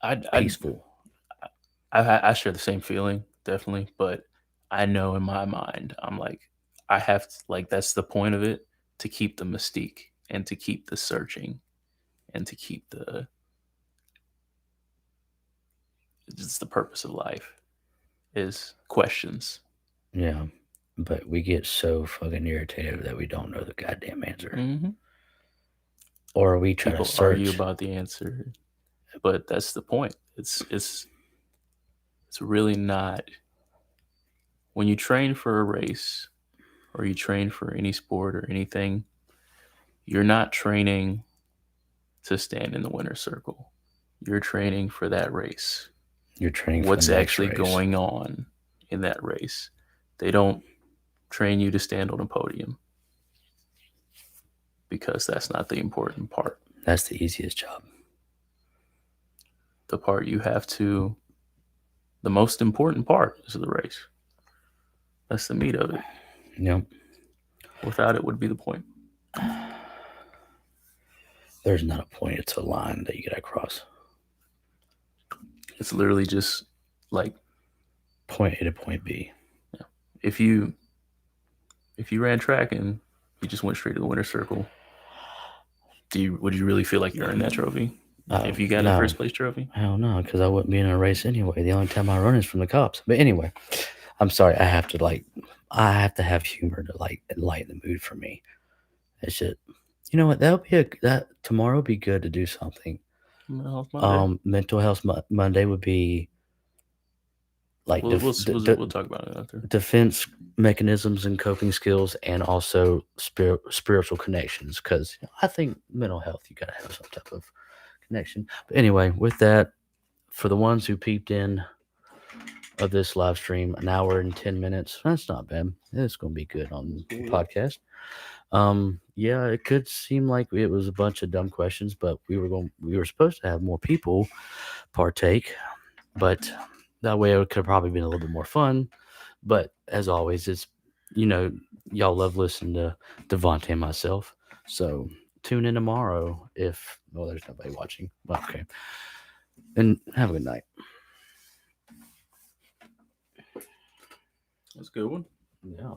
I peaceful. I share the same feeling definitely, but I know in my mind I'm like I have to, like that's the point of it, to keep the mystique and to keep the searching and to keep the it's the purpose of life is questions. Yeah, but we get so fucking irritated that we don't know the goddamn answer, Mm-hmm. or we try to People argue search. about the answer, but that's the point. It's really not when you train for a race or you train for any sport or anything, you're not training to stand in the winner's circle. You're training for that race. You're training for the What's next actually race. going on in that race? They don't train you to stand on a podium because that's not the important part. That's the easiest job. The part the most important part is the race. That's the meat of it. Yep. Without it would be the point. There's not a point. It's a line that you gotta cross. It's literally just like Point A to point B. if you ran track and You just went straight to the winner's circle. Would you really feel like you earned that trophy if you got a No. first place trophy? Hell no, because I wouldn't be in a race anyway. The only time I run is from the cops. But anyway, I'm sorry. I have to have humor to enlighten the mood for me. It's just, you know what? That tomorrow would be good to do something. Mental Health Monday. Mental Health Monday would be like We'll talk about it after. defense mechanisms and coping skills, and also spiritual connections. Because I think mental health, you gotta have some type of connection. But anyway, with that, for the ones who peeped in of this live stream, an hour and 10 minutes. That's not bad. It's gonna be good on the podcast. Yeah, it could seem like it was a bunch of dumb questions, but we were supposed to have more people partake, but that way it could have probably been a little bit more fun. But as always, it's y'all love listening to Devontae and myself. So tune in tomorrow if there's nobody watching. Well, okay. And have a good night. That's a good one. Yeah.